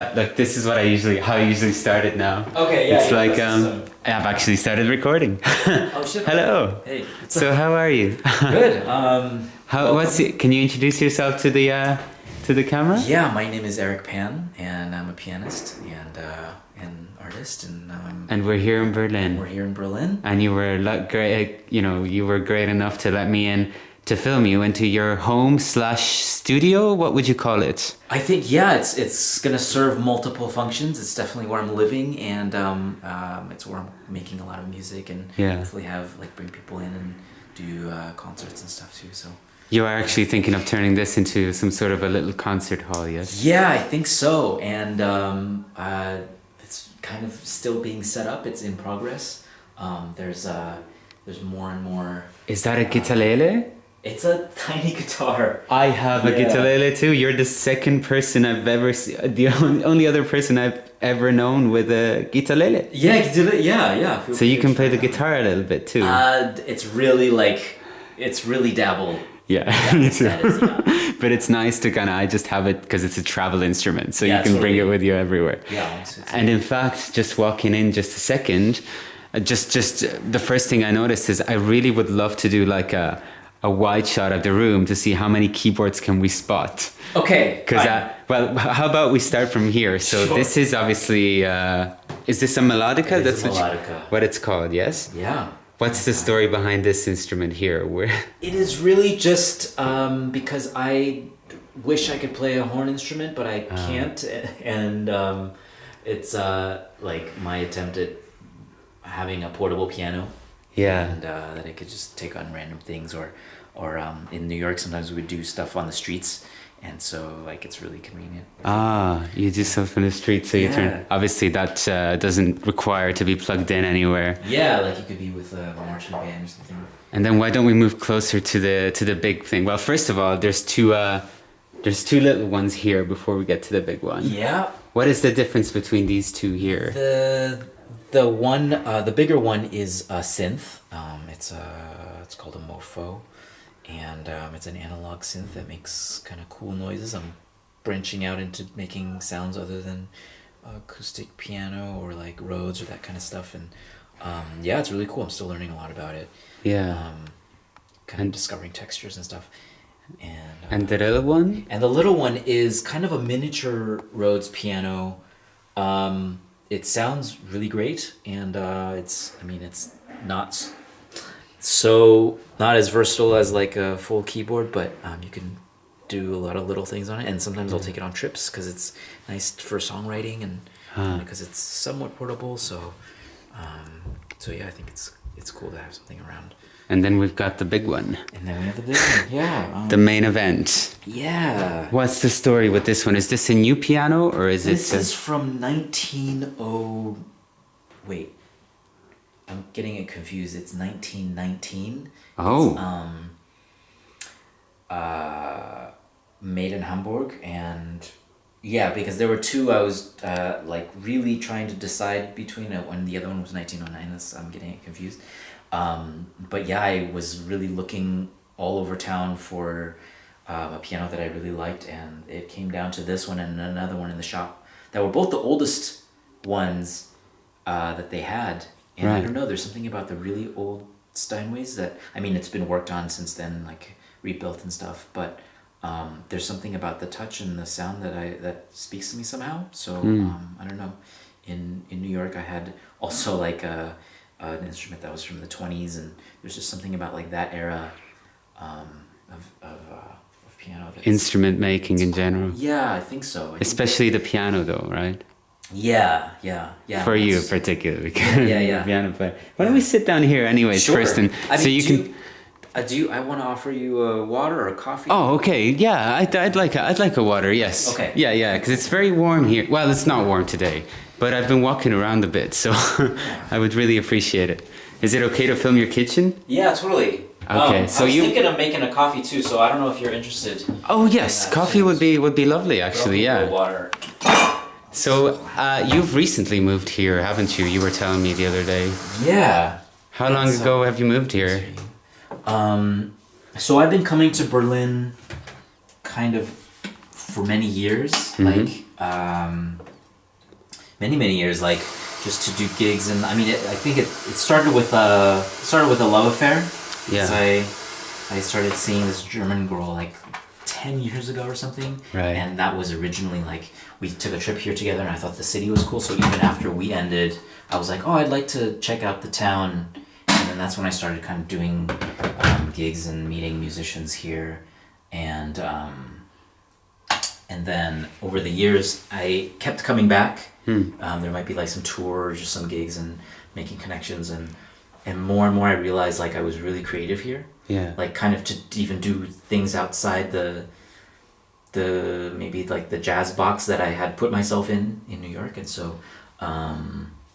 Like this is how I usually start it now. Okay, yeah. It's like I've actually started recording. Oh shit. Hello. Hey. So how are you? Good. Can you introduce yourself to the camera? Yeah, my name is Eric Pan, and I'm a pianist and an artist, And we're here in Berlin. we're here in Berlin. And you were great. You were great enough to let me in to film you into your home/studio. What would you call it? I think it's gonna serve multiple functions. It's definitely where I'm living, and it's where I'm making a lot of music, and hopefully bring people in and do concerts and stuff too. So. You are actually thinking of turning this into some sort of a little concert hall, yes? Yeah, I think so, and it's kind of still being set up. It's in progress. There's more and more. Is that a guitarlele? It's a tiny guitar. I have a guitarlele too. You're the second person I've ever seen, the only other person I've ever known with a guitarlele. Yeah, guitarlele. Yeah. So you can play the guitar a little bit too. It's really dabble. Yeah, me too. But it's nice to I just have it because it's a travel instrument, so you can bring it with you everywhere. Yeah. And in fact, just walking in just a second, just the first thing I noticed is I really would love to do like a wide shot of the room to see how many keyboards can we spot. Okay. Because how about we start from here? So this is obviously is this a melodica? That's a melodica. What it's called? Yes. Yeah. What's the story behind this instrument here? It is really just because I wish I could play a horn instrument, but I can't, and it's my attempt at having a portable piano. Yeah. And that I could just take on random things, or in New York sometimes we would do stuff on the streets. And so, it's really convenient. You do stuff in the street, so you turn. Obviously, that doesn't require to be plugged in anywhere. Yeah, you could be with a marching band or something. And then why don't we move closer to the big thing? Well, first of all, there's two little ones here before we get to the big one. Yeah. What is the difference between these two here? The bigger one is a synth. It's called a mofo. And it's an analog synth that makes kind of cool noises. I'm branching out into making sounds other than acoustic piano or Rhodes or that kind of stuff. And it's really cool. I'm still learning a lot about it. Yeah. Kind of discovering textures and stuff. And the little one? And the little one is kind of a miniature Rhodes piano. It sounds really great, and it's not as versatile as a full keyboard, but you can do a lot of little things on it, and sometimes I'll take it on trips because it's nice for songwriting and because it's somewhat portable. So I think it's cool to have something around. And then we've got the big one. And then we have the big one, yeah. The main event. Yeah. What's the story with this one? Is this a new piano or is this is from 1900? Wait. I'm getting it confused. It's 1919. Oh. It's, made in Hamburg, and because there were two I was really trying to decide between it when the other one was 1909. I'm getting it confused. But I was really looking all over town for a piano that I really liked, and it came down to this one and another one in the shop that were both the oldest ones that they had. And I don't know, there's something about the really old Steinways that, it's been worked on since then, rebuilt and stuff, but there's something about the touch and the sound that speaks to me somehow. So I don't know. In New York, I had also an instrument that was from the 20s, and there's just something about that era of piano. Instrument making in general. Yeah, I think so. Especially the piano, though, right? Yeah. For you particularly. Yeah. Piano player. Why don't we sit down here anyways first, and I want to offer you a water or a coffee. Oh, okay. Yeah, I'd like a water. Yes. Okay. Yeah, because it's very warm here. Well, it's not warm today, but I've been walking around a bit, so I would really appreciate it. Is it okay to film your kitchen? Yeah, totally. Okay, so I was thinking of making a coffee too, so I don't know if you're interested. Oh yes, coffee would be lovely actually. Yeah. Water. So you've recently moved here, haven't you? You were telling me the other day. Yeah. How long ago have you moved here? So I've been coming to Berlin kind of for many years. many years, like just to do gigs. And I mean, I think it started with a love affair. Yeah. 'Cause I started seeing this German girl like 10 years ago or something. Right. And that was originally like, we took a trip here together and I thought the city was cool. So even after we ended, I was like, oh, I'd like to check out the town. And then that's when I started kind of doing gigs and meeting musicians here. And then over the years, I kept coming back. There might be like some tour or just some gigs and making connections. And more I realized like I was really creative here. Yeah. Like kind of to even do things outside the maybe like the jazz box that I had put myself in New York. And so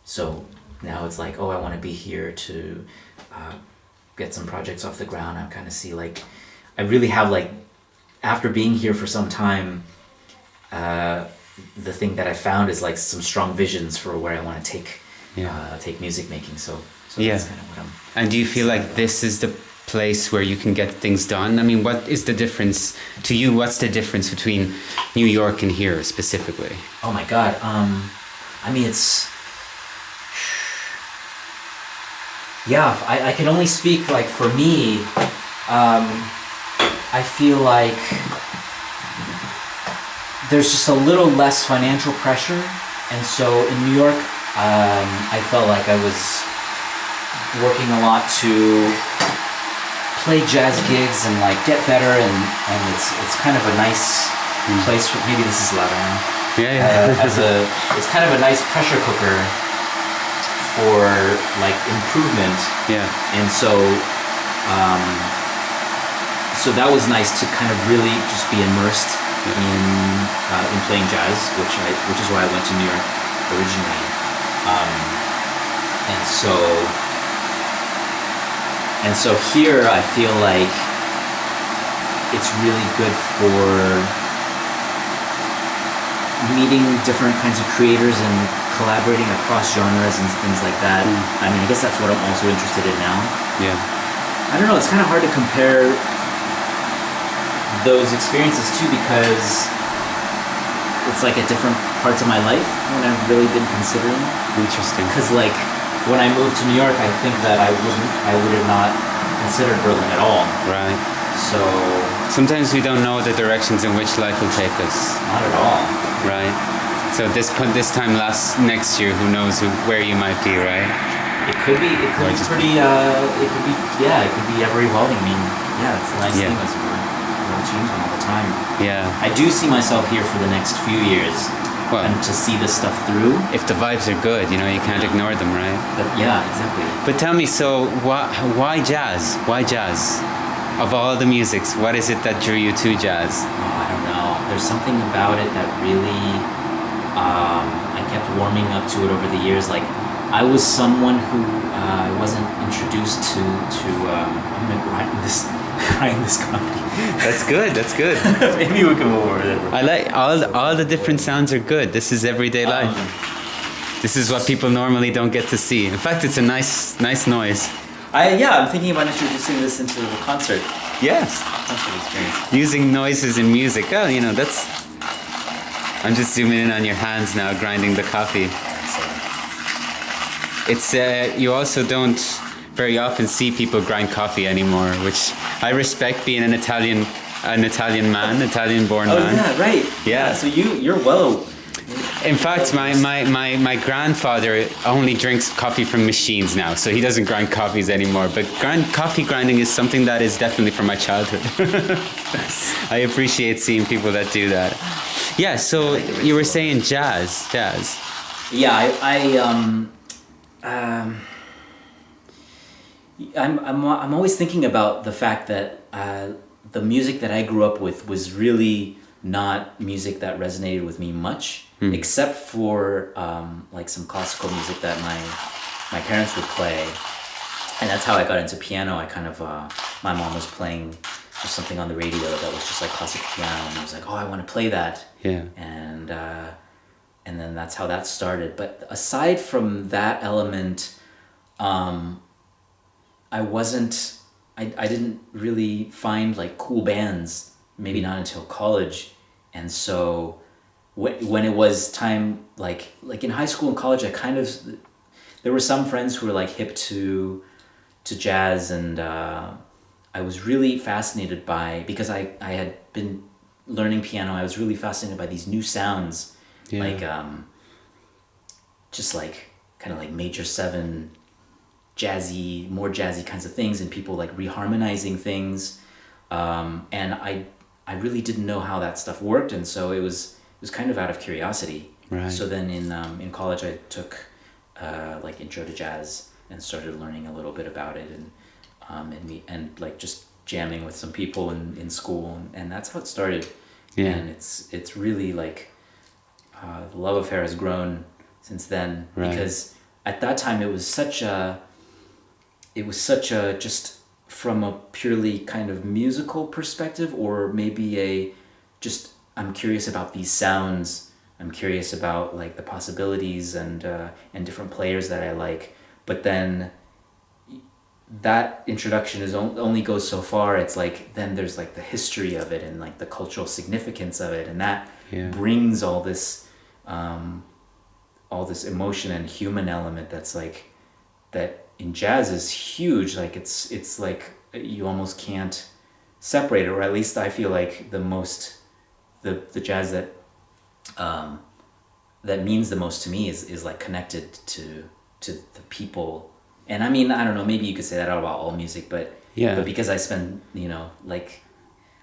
so now it's like, oh, I want to be here to get some projects off the ground. I kind of see like, I really have like, after being here for some time, the thing that I found is like some strong visions for where I want to take music making. So that's kind of what I'm. And do you feel like this is the place where you can get things done? I mean, what is the difference to you? What's the difference between New York and here specifically? Oh my God. I mean, it's. Yeah, I can only speak like for me. I feel like there's just a little less financial pressure, and so in New York, I felt like I was working a lot to play jazz gigs and like get better, and it's kind of a nice place for, maybe this is louder now. It's kind of a nice pressure cooker for like improvement. Yeah. And so so that was nice to kind of really just be immersed in playing jazz, which is why I went to New York originally. And so here I feel like it's really good for meeting different kinds of creators and collaborating across genres and things like that. I mean, I guess that's what I'm also interested in now. Yeah. I don't know, it's kind of hard to compare those experiences too, because it's like at different parts of my life when I've really been considering. Interesting. Because like when I moved to New York, I think that I would have not considered Berlin at all. Right. So sometimes we don't know the directions in which life will take us. Not at all. Right. So this time next year, who knows where you might be, right? It could be pretty. It could be ever evolving. I mean, yeah, it's a nice thing. It's changing all the time. Yeah. I do see myself here for the next few years, and to see this stuff through. If the vibes are good, you can't ignore them, right? But yeah, exactly. But tell me, so why jazz? Why jazz? Of all the musics, what is it that drew you to jazz? Oh, I don't know. There's something about it that really. I kept warming up to it over the years. Like, I was someone who wasn't introduced to. I'm gonna grind this comedy. That's good. That's good. Maybe we can move over there. I like all the different sounds are good. This is everyday life. This is what people normally don't get to see. In fact, it's a nice noise. I'm thinking about introducing this into the concert. Yes. Concert experience. Using noises in music. Oh, that's. I'm just zooming in on your hands now, grinding the coffee. It's you also don't very often see people grind coffee anymore, which I respect, being an Italian man, Italian-born man. Oh yeah, right. Yeah. So you're well. In fact, my grandfather only drinks coffee from machines now, so he doesn't grind coffees anymore. But coffee grinding is something that is definitely from my childhood. I appreciate seeing people that do that. Yeah. So you were saying jazz. Yeah, I'm always thinking about the fact that the music that I grew up with was really not music that resonated with me much, except for like some classical music that my parents would play, and that's how I got into piano. I kind of my mom was playing just something on the radio that was just like classical piano, and I was like, oh, I want to play that. Yeah. And then that's how that started. But aside from that element, I didn't really find like cool bands, maybe not until college. And so when it was time, like in high school and college, there were some friends who were like hip to jazz, and I was really fascinated by, because I had been learning piano, I was really fascinated by these new sounds, like just like kind of like major seven, more jazzy kinds of things, and people like reharmonizing things, and I really didn't know how that stuff worked, and so it was kind of out of curiosity. Right. So then in college I took like intro to jazz and started learning a little bit about it, and like just jamming with some people in school, and that's how it started. Yeah. And it's really like the love affair has grown since then. Right. Because at that time it was such a just from a purely kind of musical perspective, or maybe I'm curious about these sounds, I'm curious about like the possibilities and different players that I like. But then that introduction only goes so far. It's like then there's like the history of it and like the cultural significance of it, and that brings all this emotion and human element that's like that in jazz is huge. Like it's like you almost can't separate it, or at least I feel like the jazz that that means the most to me is like connected to the people. And I mean, I don't know, maybe you could say that about all music, but because I spend, like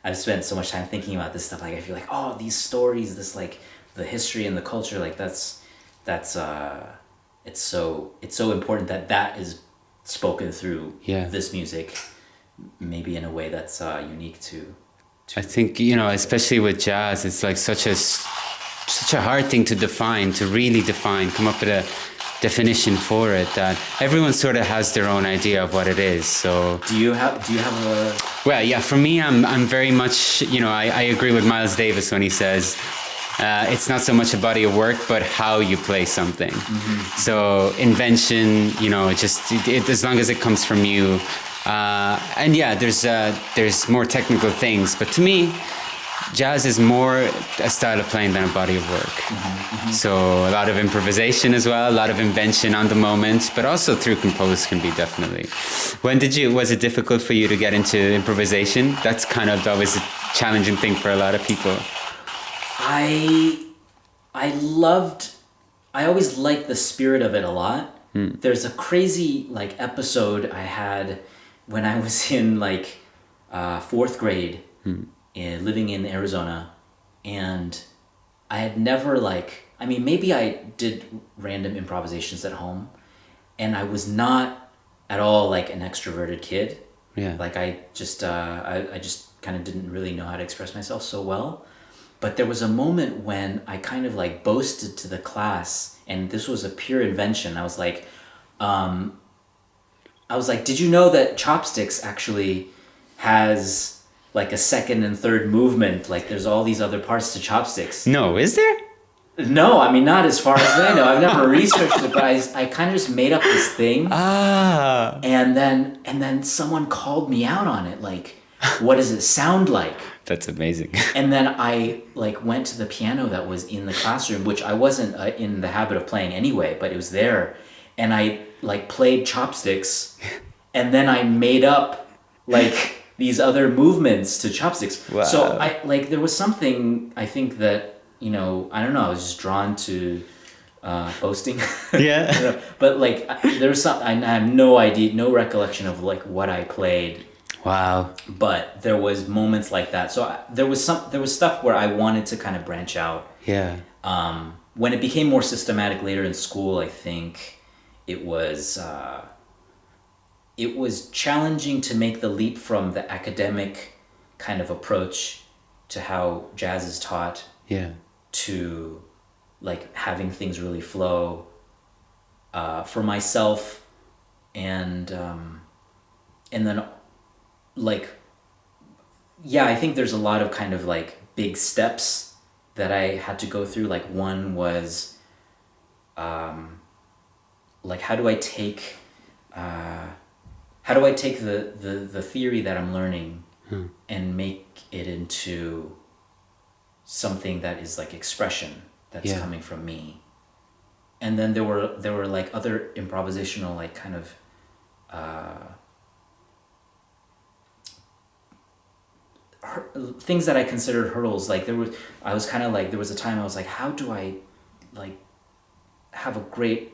I've spent so much time thinking about this stuff, like I feel like, oh, these stories, this like the history and the culture, like that's it's so important that is spoken through this music, maybe in a way that's unique to I think, especially with jazz, it's like such a hard thing to define, to really define, come up with a definition for it, that everyone sort of has their own idea of what it is. So do you have a... Well, yeah, for me, I'm very much, I agree with Miles Davis when he says it's not so much a body of work, but how you play something. Mm-hmm. So invention, as long as it comes from you. And yeah, there's more technical things, but to me, jazz is more a style of playing than a body of work. Mm-hmm, mm-hmm. So a lot of improvisation as well, a lot of invention on the moment, but also through compose can be definitely. Was it difficult for you to get into improvisation? That's kind of always a challenging thing for a lot of people. I always liked the spirit of it a lot. There's a crazy like episode I had when I was in like fourth grade, living in Arizona, and I had never maybe I did random improvisations at home, and I was not at all like an extroverted kid. Yeah. Like I just kind of didn't really know how to express myself so well. But there was a moment when I kind of like boasted to the class, and this was a pure invention. I was like, did you know that chopsticks actually has like a second and third movement? Like there's all these other parts to chopsticks. No, is there? No, I mean, not as far as I know. I've never researched it, but I kind of just made up this thing. And then someone called me out on it. Like, what does it sound like? That's amazing. And then I like went to the piano that was in the classroom, which I wasn't in the habit of playing anyway, but it was there. And I like played chopsticks, and then I made up like these other movements to chopsticks. Wow. So there was something, I think that, I don't know, I was just drawn to boasting. Yeah. But like there was I have no idea, no recollection of like what I played. Wow. But there was moments like that. So there was stuff where I wanted to kind of branch out. Yeah. When it became more systematic later in school, I think it was challenging to make the leap from the academic kind of approach to how jazz is taught. Yeah. To like having things really flow for myself, and then like, yeah, I think there's a lot of kind of like big steps that I had to go through. Like one was like how do I take the theory that I'm learning and make it into something that is like expression that's Yeah. coming from me. And then there were like other improvisational like kind of things that I considered hurdles. Like I was kind of like, there was a time I was like, how do I like have a great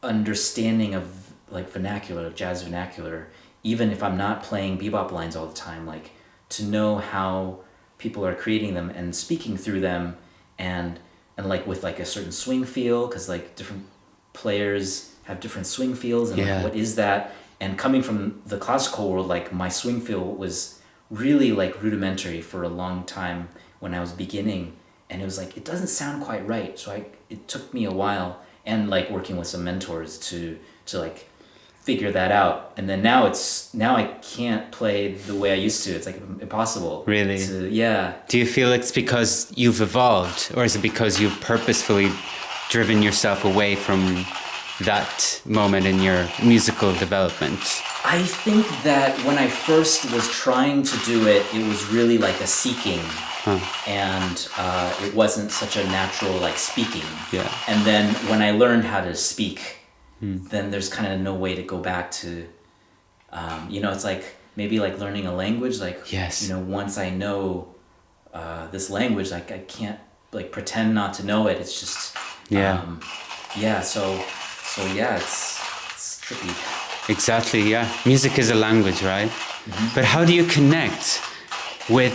understanding of like vernacular, jazz vernacular, even if I'm not playing bebop lines all the time, like to know how people are creating them and speaking through them, and like with like a certain swing feel, because like different players have different swing feels, and Yeah. like what is that? And coming from the classical world, like my swing feel was really like rudimentary for a long time when I was beginning, and it was like it doesn't sound quite right. So it took me a while, and like working with some mentors to like figure that out. And then now I can't play the way I used to. It's like impossible. Really? Yeah. Do you feel it's because you've evolved, or is it because you've purposefully driven yourself away from that moment in your musical development? I think that when I first was trying to do it, it was really like a seeking. And it wasn't such a natural like speaking. Yeah. And then when I learned how to speak, then there's kind of no way to go back to, it's like maybe like learning a language. Like, Yes. once I know this language, like I can't like pretend not to know it. It's just, Yeah. So yeah, it's tricky. Exactly, yeah. Music is a language, right? But how do you connect with,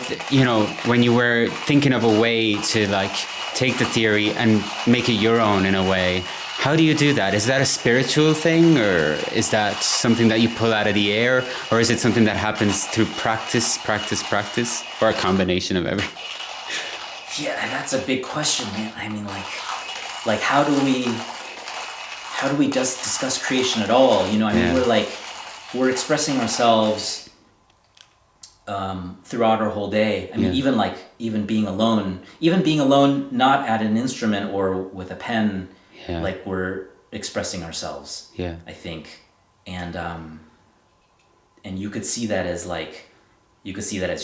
when you were thinking of a way to like take the theory and make it your own in a way? How do you do that? Is that a spiritual thing, or is that something that you pull out of the air, or is it something that happens through practice, or a combination of everything? Yeah, that's a big question, man. I mean, like how do we just discuss creation at all? I mean, we're expressing ourselves throughout our whole day. I mean, even being alone, not at an instrument or with a pen, like we're expressing ourselves. Yeah. I think, and you could see that as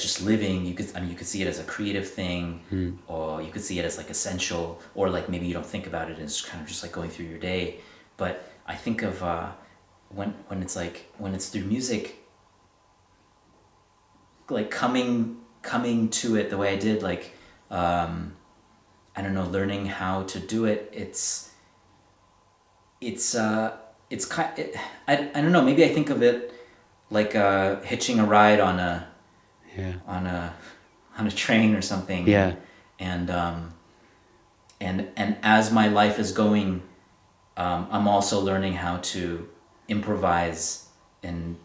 just living. You could see it as a creative thing, or you could see it as like essential, or like maybe you don't think about it and it's kind of just like going through your day. But I think of when it's through music, like coming to it the way I did, like I don't know, learning how to do it. I don't know. Maybe I think of it like hitching a ride on a train or something. Yeah. And as my life is going, I'm also learning how to improvise and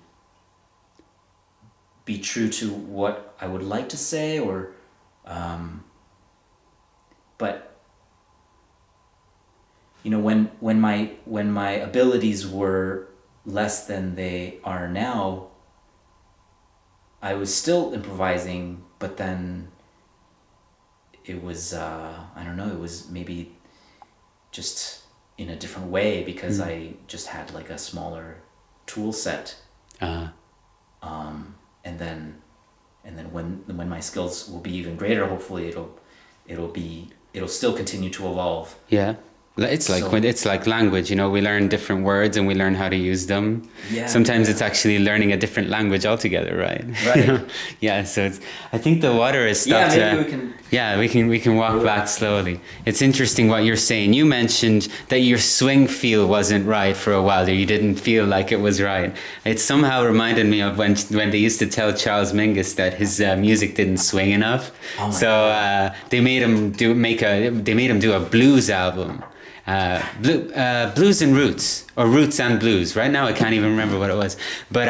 be true to what I would like to say, or but when my abilities were less than they are now, I was still improvising, but then it was I don't know, it was maybe just in a different way, because I just had like a smaller tool set. And then when my skills will be even greater, hopefully it'll still continue to evolve. Yeah. It's like it's like language, we learn different words and we learn how to use them. Yeah, Sometimes it's actually learning a different language altogether, right? Right. Yeah, so I think the water is stopped. Yeah, maybe we can. Yeah, we can walk back slowly. It's interesting what you're saying. You mentioned that your swing feel wasn't right for a while, or you didn't feel like it was right. It somehow reminded me of when they used to tell Charles Mingus that his music didn't swing enough. Oh my So they made him do a blues album. Blues and Roots, or Roots and Blues. Right now I can't even remember what it was. But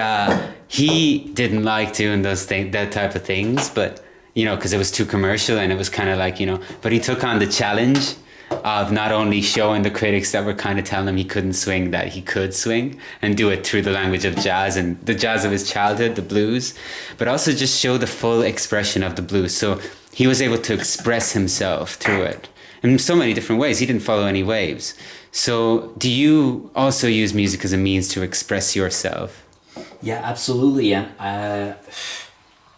he didn't like doing that type of things, but because it was too commercial, and it was kind of like, but he took on the challenge of not only showing the critics that were kind of telling him he couldn't swing, that he could swing, and do it through the language of jazz and the jazz of his childhood, the blues, but also just show the full expression of the blues. So he was able to express himself through it in so many different ways. He didn't follow any waves. So do you also use music as a means to express yourself? Yeah, absolutely. And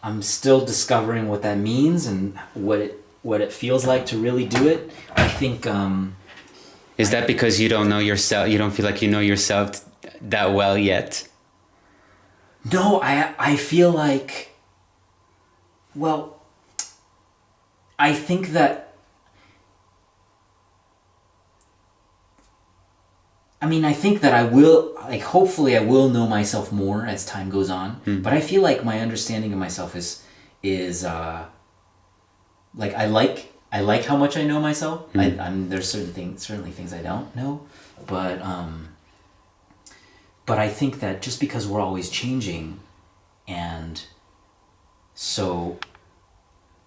I'm still discovering what that means and what what it feels like to really do it. I think. Is that because you don't know yourself? You don't feel like you know yourself that well yet? No, I feel like. Well, I think that. I mean, I think that I will, like, hopefully I will know myself more as time goes on. But I feel like my understanding of myself is like, I like how much I know myself. There's certainly things I don't know. But I think that just because we're always changing, and so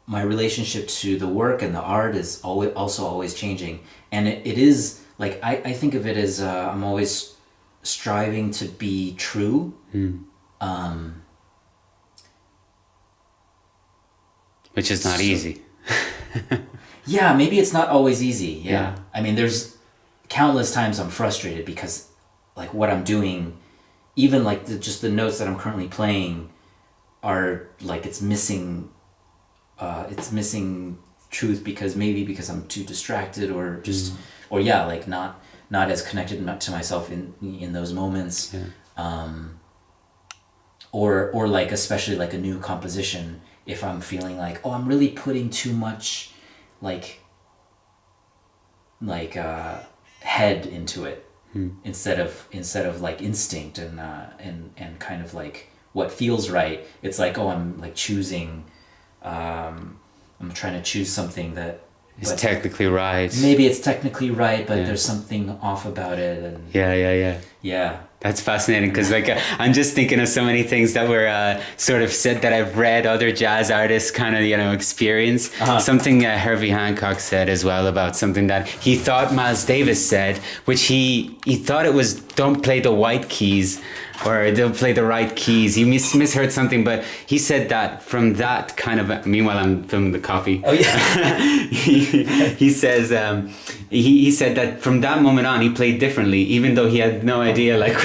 my relationship to the work and the art is always changing. And it is, like, I think of it as I'm always striving to be true. Which is not easy. Yeah, maybe it's not always easy. Yeah. I mean, there's countless times I'm frustrated because, like, what I'm doing, even like just the notes that I'm currently playing are like it's missing truth because I'm too distracted or just or like not as connected to myself in those moments. Or like, especially like a new composition, if I'm feeling like, oh, I'm really putting too much like head into it instead of like instinct and kind of like what feels right. It's like, oh, I'm like choosing I'm trying to choose something that It's technically right. maybe it's technically right, but there's something off about it. And Yeah. That's fascinating because, like, I'm just thinking of so many things that were sort of said that I've read other jazz artists kind of, experience. Something Herbie Hancock said as well about something that he thought Miles Davis said, which he thought it was, don't play the white keys or don't play the right keys. He misheard something, but he said that from that kind of, meanwhile I'm filming the coffee. Oh yeah. he says, he said that from that moment on he played differently, even though he had no idea like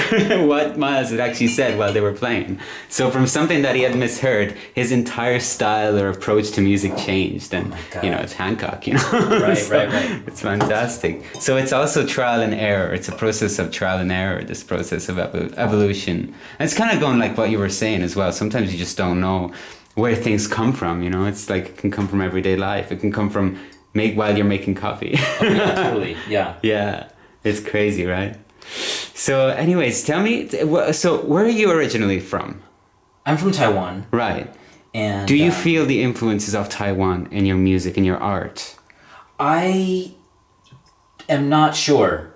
what Miles had actually said while they were playing. So from something that he had misheard, his entire style or approach to music changed. And it's Hancock, Right, So right. it's fantastic. So it's also trial and error. It's a process of trial and error, this process of evolution. And it's kind of going like what you were saying as well. Sometimes you just don't know where things come from, It's like, it can come from everyday life. It can come from while you're making coffee. Oh, yeah, totally. Yeah. Yeah, it's crazy, right? So anyways, tell me, so where are you originally from? I'm from Taiwan. Right. And do you feel the influences of Taiwan in your music and your art? I am not sure.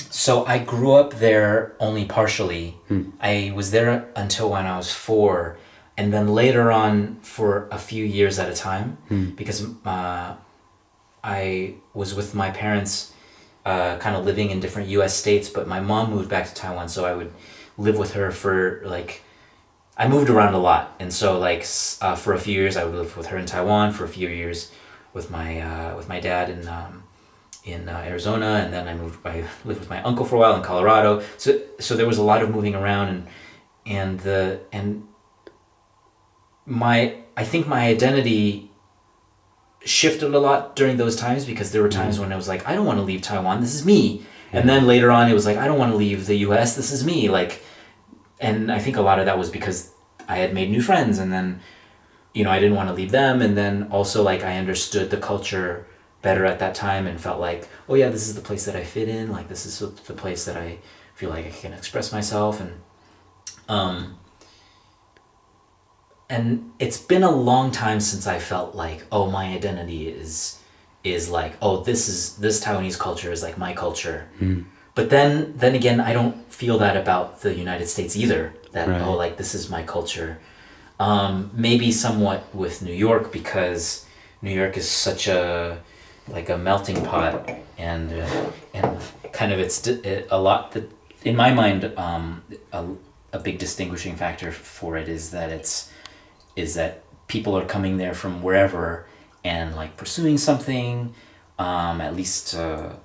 So I grew up there only partially. I was there until when I was 4, and then later on for a few years at a time, because I was with my parents, kind of living in different U.S. states, but my mom moved back to Taiwan, so I would live with her for like, I moved around a lot, and so like for a few years I would live with her in Taiwan, for a few years with my dad in Arizona, and then I lived with my uncle for a while in Colorado. So there was a lot of moving around, and I think my identity shifted a lot during those times, because there were times when I was like, I don't want to leave Taiwan, this is me. And then later on it was like, I don't want to leave the US, this is me. Like, and I think a lot of that was because I had made new friends, and then I didn't want to leave them, and then also like I understood the culture better at that time and felt like, oh yeah, this is the place that I fit in, like this is the place that I feel like I can express myself. And it's been a long time since I felt like, oh, my identity is like, oh, this Taiwanese culture is like my culture. But then again, I don't feel that about the United States either, that Right. Oh, like this is my culture. Maybe somewhat with New York, because New York is such a melting pot, and kind of a lot that, in my mind, a big distinguishing factor for it is that people are coming there from wherever and like pursuing something. At least I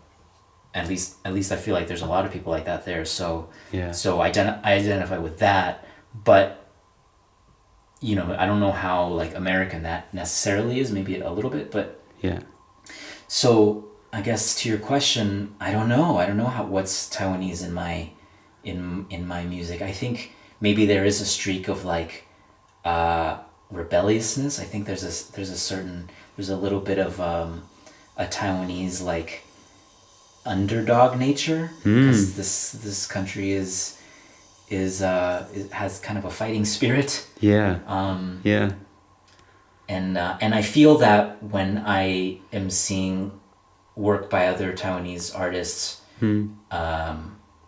feel like there's a lot of people like that there. So Yeah. so I identify with that, but I don't know how like American that necessarily is, maybe a little bit, but Yeah. so I guess to your question, I don't know. I don't know what's Taiwanese in my music. I think maybe there is a streak of like rebelliousness. I think there's a little bit of a Taiwanese like underdog nature, because this country it has kind of a fighting spirit. Yeah. Yeah. And I feel that when I am seeing work by other Taiwanese artists.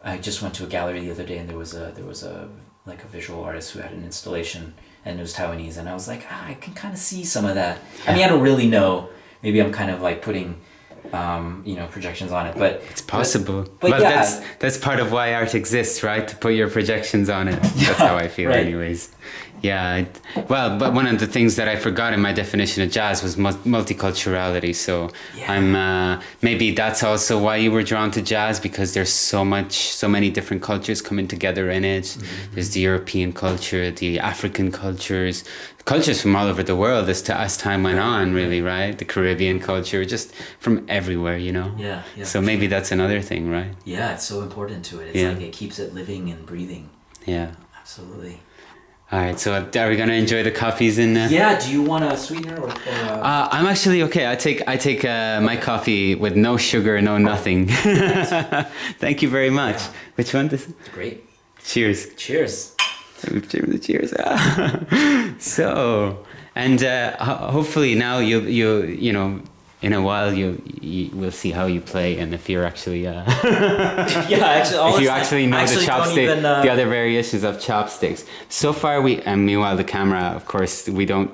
I just went to a gallery the other day, and there was a like a visual artist who had an installation, and it was Taiwanese, and I was like, I can kind of see some of that. I mean, I don't really know. Maybe I'm kind of like putting projections on it, but It's possible. but Well, yeah. that's part of why art exists, right? To put your projections on it. That's how I feel, right. anyways. Yeah. Well, but one of the things that I forgot in my definition of jazz was multiculturality. So Yeah. I'm maybe that's also why you were drawn to jazz, because there's so many different cultures coming together in it. Mm-hmm. There's the European culture, the African cultures from all over the world as time went on, really, right? The Caribbean culture, just from everywhere, Yeah. So maybe that's another thing, right? Yeah, it's so important to it. It's Yeah. like it keeps it living and breathing. Yeah. Absolutely. All right. So are we gonna enjoy the coffees in? Yeah. Do you want a sweetener or? I'm actually okay. I take my coffee with no sugar, no nothing. Thank you very much. Yeah. Which one? This? Great. Cheers. Cheers. Cheers. So, and hopefully now you know in a while you will see how you play, and if you're actually Yeah, actually, if you actually know the chopstick, even, the other variations of chopsticks. So far, and meanwhile the camera, of course, we don't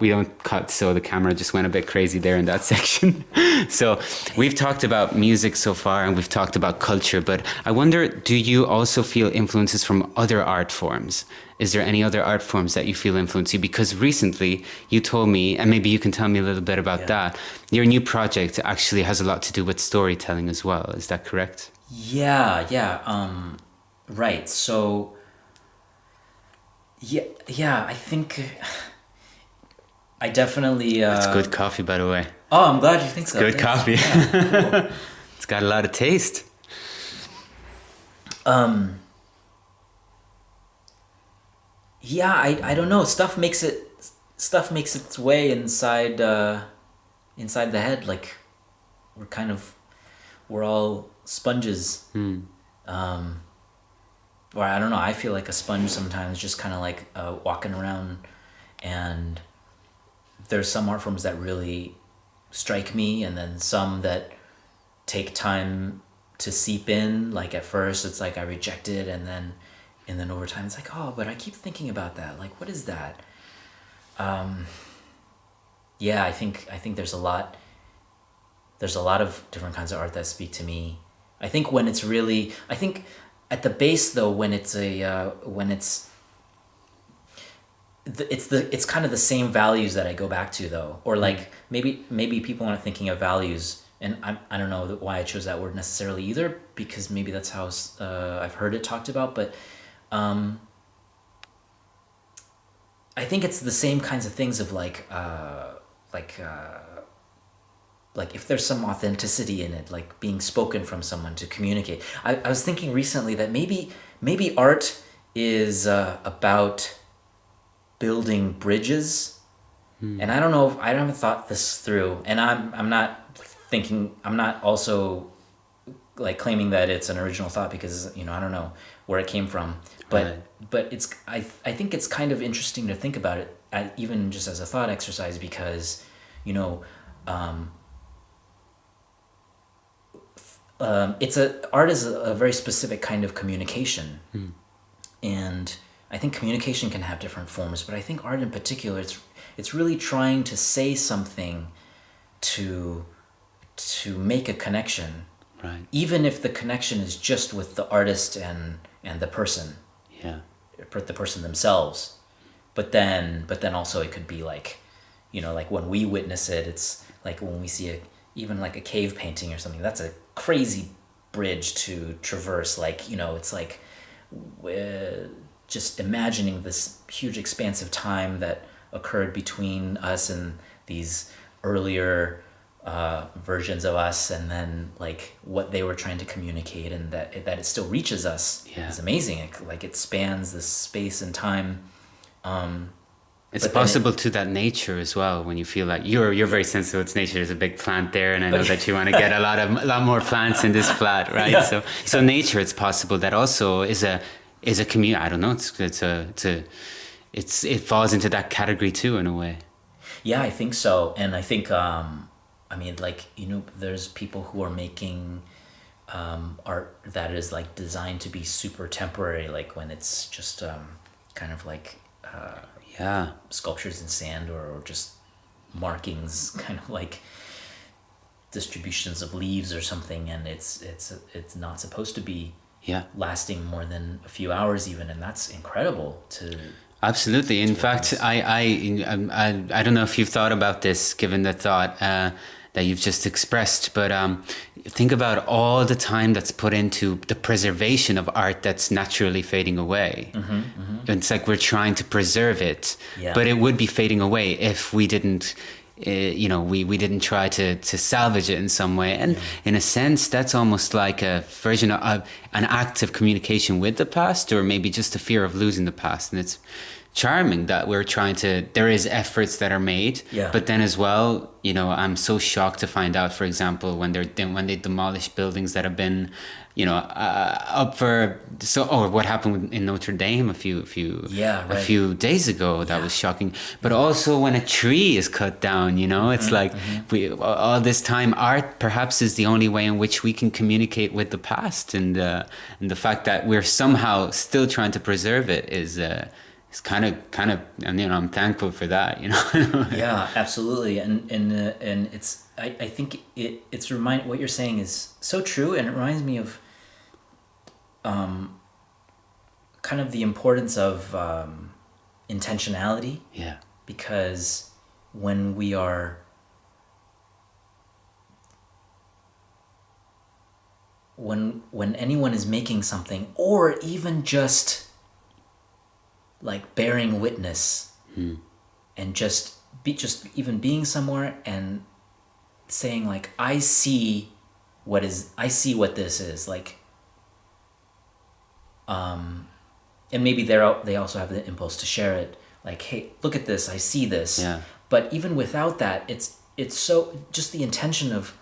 cut, so the camera just went a bit crazy there in that section. So we've talked about music so far, and we've talked about culture, but I wonder, do you also feel influences from other art forms? Is there any other art forms that you feel influence you? Because recently you told me, and maybe you can tell me a little bit about that, your new project actually has a lot to do with storytelling as well. Is that correct? Yeah. Right. So, yeah. I think I definitely. It's good coffee, by the way. Oh, I'm glad you think so. Good Thanks. coffee. Yeah, cool. It's got a lot of taste. Yeah, I don't know. Stuff makes its way inside the head. Like we're all sponges. Or I don't know. I feel like a sponge sometimes, just kind of like walking around, and there's some art forms that really strike me, and then some that take time to seep in. Like at first, it's like I reject it, and then over time it's like, oh, but I keep thinking about that. Like, what is that? Yeah, I think there's a lot of different kinds of art that speak to me. I think when it's really, I think at the base though, when it's it's kind of the same values that I go back to though, or like maybe people aren't thinking of values, and I don't know why I chose that word necessarily either, because maybe that's how I've heard it talked about, but I think it's the same kinds of things of like if there's some authenticity in it, like being spoken from someone to communicate. I was thinking recently that maybe art is about building bridges, and I don't know if I haven't thought this through, and I'm not also like claiming that it's an original thought, because I don't know where it came from, but it's I think it's kind of interesting to think about it even just as a thought exercise, because art is a very specific kind of communication, and I think communication can have different forms, but I think art in particular, it's really trying to say something to make a connection, Right. even if the connection is just with the artist and the person, the person themselves, but then also it could be like, like when we witness it, it's like when we see even like a cave painting or something, that's a crazy bridge to traverse. Like, it's like just imagining this huge expanse of time that occurred between us and these earlier versions of us, and then like what they were trying to communicate, and that it still reaches us is amazing. It spans this space and time. It's possible to that nature as well. When you feel like you're very sensitive to nature. There's a big plant there, and I know that you want to get a lot more plants in this flat, right? Yeah. So nature, it's possible that also is a community. I don't know. It falls into that category too in a way. Yeah, I think so, and I think I mean, like, you know, there's people who are making art that is like designed to be super temporary, like when it's just kind of like sculptures in sand, or just markings, kind of like distributions of leaves or something, and it's not supposed to be lasting more than a few hours even, and that's incredible to. Absolutely. In fact, I don't know if you've thought about this, given the thought that you've just expressed, but think about all the time that's put into the preservation of art that's naturally fading away. It's like we're trying to preserve it, but it would be fading away if we didn't, we didn't try to salvage it in some way. And in a sense, that's almost like a version of an act of communication with the past, or maybe just a fear of losing the past. And it's charming that we're trying to, there is efforts that are made, but then as well, I'm so shocked to find out, for example, when they demolish buildings that have been, up for, or what happened in Notre Dame a few days ago, that was shocking. But also when a tree is cut down, it's like all this time, art perhaps is the only way in which we can communicate with the past, and the fact that we're somehow still trying to preserve it is kind of, and I'm thankful for that, Yeah, absolutely, and it's I think it's what you're saying is so true, and it reminds me of kind of the importance of intentionality. Yeah. Because when anyone is making something, or even just like bearing witness, and just even being somewhere and saying like, I see what this is like, and maybe they also have the impulse to share it, like, hey, look at this, I see this. Yeah. But even without that, it's so just the intention of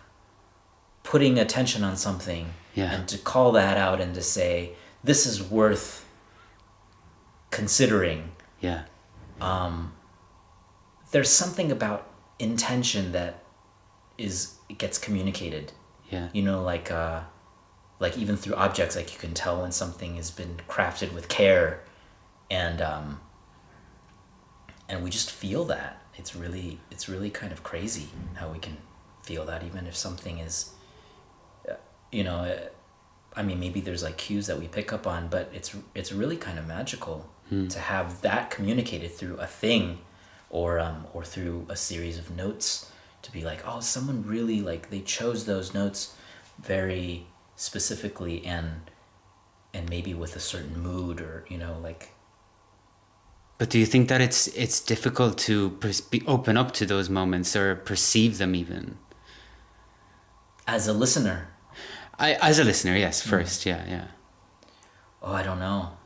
putting attention on something, and to call that out and to say, this is worth considering. Yeah. There's something about intention that gets communicated. Yeah. Like even through objects, like you can tell when something has been crafted with care, and we just feel that. It's really kind of crazy how we can feel that, even if something is, I mean, maybe there's like cues that we pick up on, but it's really kind of magical to have that communicated through a thing, or through a series of notes, to be like, oh, someone really, like, they chose those notes very specifically, and maybe with a certain mood, or like. But do you think that it's difficult to open up to those moments, or perceive them even? As a listener? As a listener, yes, first, yeah. Oh, I don't know.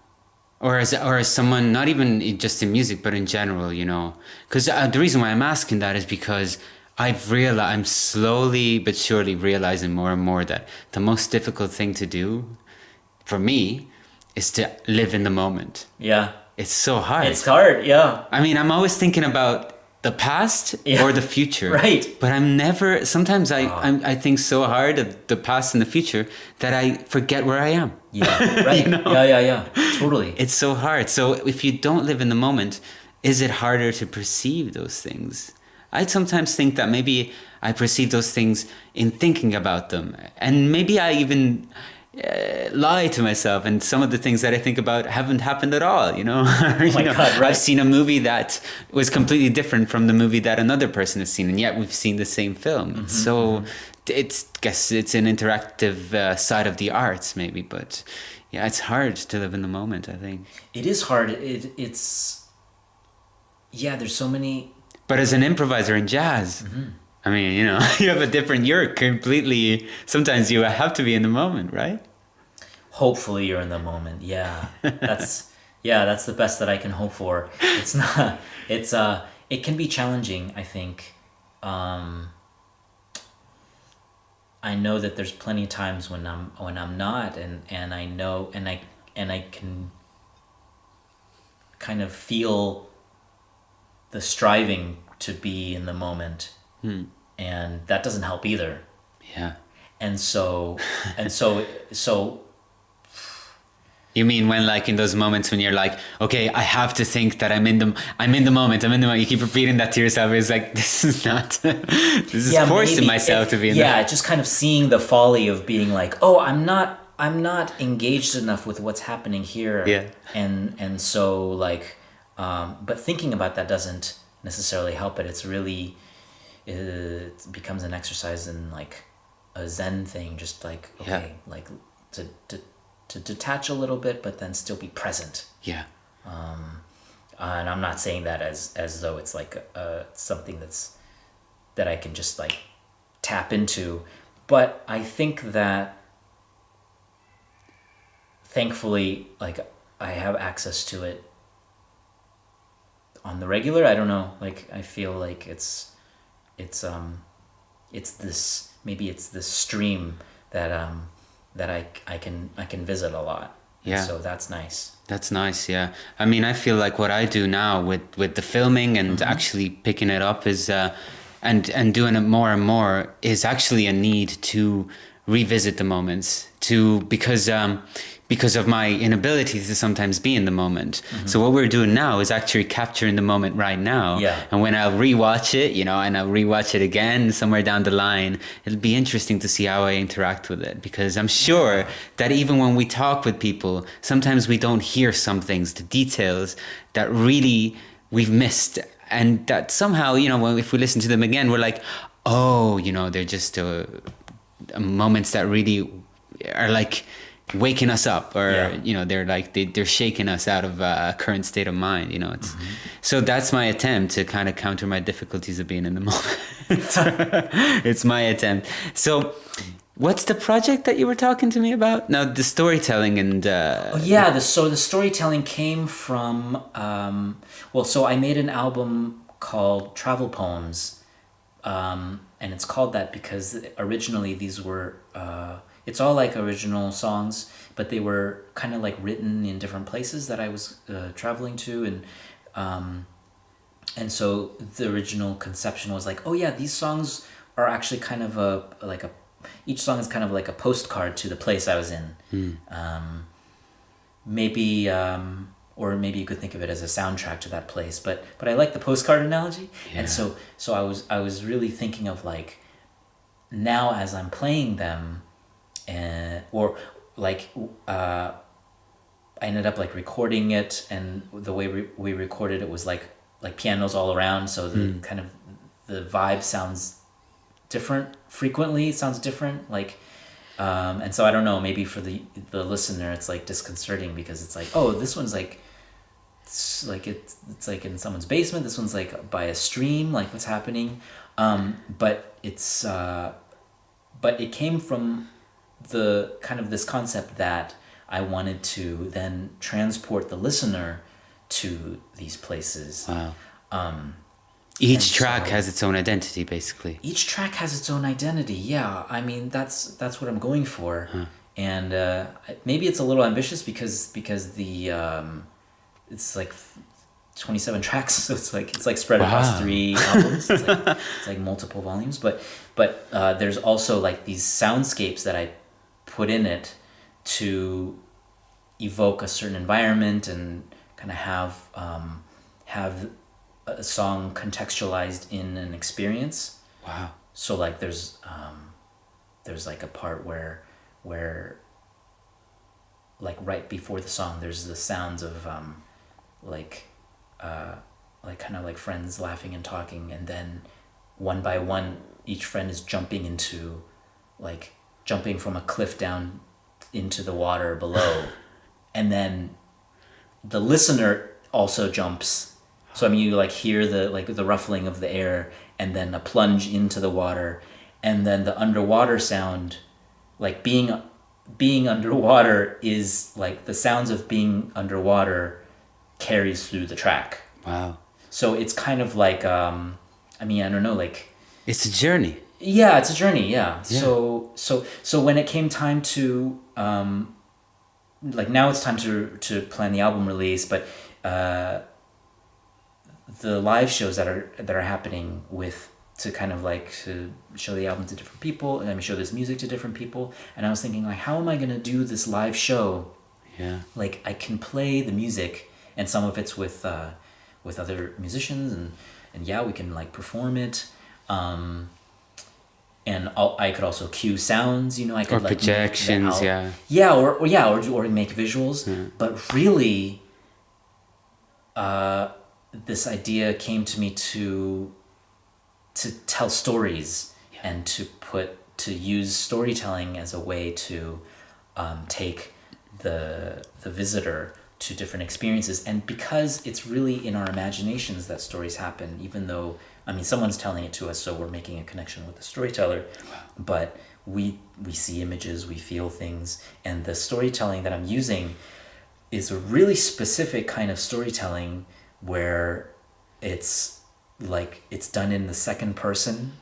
Or as someone, not even just in music, but in general, Because the reason why I'm asking that is because I'm slowly but surely realizing more and more that the most difficult thing to do for me is to live in the moment. Yeah. It's so hard. It's hard, yeah. I mean, I'm always thinking about the past or the future. Right. But sometimes I think so hard of the past and the future that I forget where I am. Yeah, right. Yeah. Totally. It's so hard. So if you don't live in the moment, is it harder to perceive those things? I sometimes think that maybe I perceive those things in thinking about them. And maybe I even lie to myself, and some of the things that I think about haven't happened at all, Oh my God, right. I've seen a movie that was completely different from the movie that another person has seen, and yet we've seen the same film. So guess it's an interactive side of the arts, maybe, but yeah, it's hard to live in the moment, I think. It is hard. It's yeah, there's so many. But as an improviser in jazz, I mean, you know, you have a different. You're completely. Sometimes you have to be in the moment, right? Hopefully, you're in the moment. Yeah, that's the best that I can hope for. It's not. It can be challenging. I think. I know that there's plenty of times when I'm not, and I know, and I can kind of feel the striving to be in the moment, and that doesn't help either. Yeah. And so You mean when, like, in those moments when you're like, okay, I have to think that I'm in the moment. You keep repeating that to yourself. It's like, this is not, this is forcing myself to be in yeah, just kind of seeing the folly of being like, oh, I'm not engaged enough with what's happening here. Yeah. And so like, but thinking about that doesn't necessarily help it. It's really, it becomes an exercise in like a Zen thing, just like, okay, like to detach a little bit, but then still be present. Yeah. And I'm not saying that as though it's like something that I can just like tap into, but I think that thankfully, like, I have access to it on the regular. I don't know, like, I feel like it's this, maybe it's this stream that I can visit a lot. Yeah. So that's nice. That's nice, yeah. I mean, I feel like what I do now with the filming and actually picking it up is, and doing it more and more, is actually a need to revisit the moments, because of my inability to sometimes be in the moment. So what we're doing now is actually capturing the moment right now. Yeah. And when I'll rewatch it, you know, and I'll rewatch it again somewhere down the line, it'll be interesting to see how I interact with it. Because I'm sure that even when we talk with people, sometimes we don't hear some things, the details that really we've missed. And that somehow, you know, if we listen to them again, we're like, oh, you know, they're just moments that really are like waking us up, or you know, they're like they're shaking us out of a current state of mind, you know. It's so that's my attempt to kind of counter my difficulties of being in the moment. It's my attempt. So what's the project that you were talking to me about now? The storytelling and so the storytelling came from so I made an album called Travel Poems, and it's called that because originally these were it's all like original songs, but they were kind of like written in different places that I was traveling to, and so the original conception was like, oh yeah, these songs are actually kind of each song is kind of like a postcard to the place I was in. Maybe or maybe you could think of it as a soundtrack to that place, but I like the postcard analogy. And so I was really thinking of like, now as I'm playing them, or like I ended up like recording it, and the way we recorded it was like pianos all around, so the kind of the vibe sounds different frequently. It sounds different, like and so I don't know, maybe for the listener it's like disconcerting, because it's like, oh, this one's like it's like in someone's basement, this one's like by a stream, like what's happening, but it came from the kind of this concept that I wanted to then transport the listener to these places. Wow. Each track has its own identity, basically. Each track has its own identity. Yeah, I mean that's what I'm going for, and maybe it's a little ambitious because the it's like 27 tracks, so it's like spread across 3 albums. It's like multiple volumes, but there's also like these soundscapes that I put in it to evoke a certain environment and kind of have a song contextualized in an experience. Wow. So like there's like a part where like right before the song there's the sounds of like kind of like friends laughing and talking, and then one by one each friend is jumping from a cliff down into the water below, and then the listener also jumps So I mean, you like hear the ruffling of the air, and then a plunge into the water, and then the underwater sound, like being underwater is like the sounds of being underwater carries through the track. Wow. So it's kind of like I mean, I don't know, like It's a journey. yeah, it's a journey. Yeah. Yeah. So when it came time to like now it's time to plan the album release, but the live shows that are happening with to kind of like to show the album to different people and I mean show this music to different people, and I was thinking like, how am I gonna do this live show? Yeah. Like I can play the music and some of it's with other musicians and yeah, we can like perform it. And I could also cue sounds, you know, I could Or like projections, yeah. yeah, or make visuals. Yeah. But really, this idea came to me to tell stories and to use storytelling as a way to take the visitor to different experiences. And because it's really in our imaginations that stories happen, even though I mean someone's telling it to us, so we're making a connection with the storyteller, but we see images, we feel things, and the storytelling that I'm using is a really specific kind of storytelling where it's like it's done in the second person.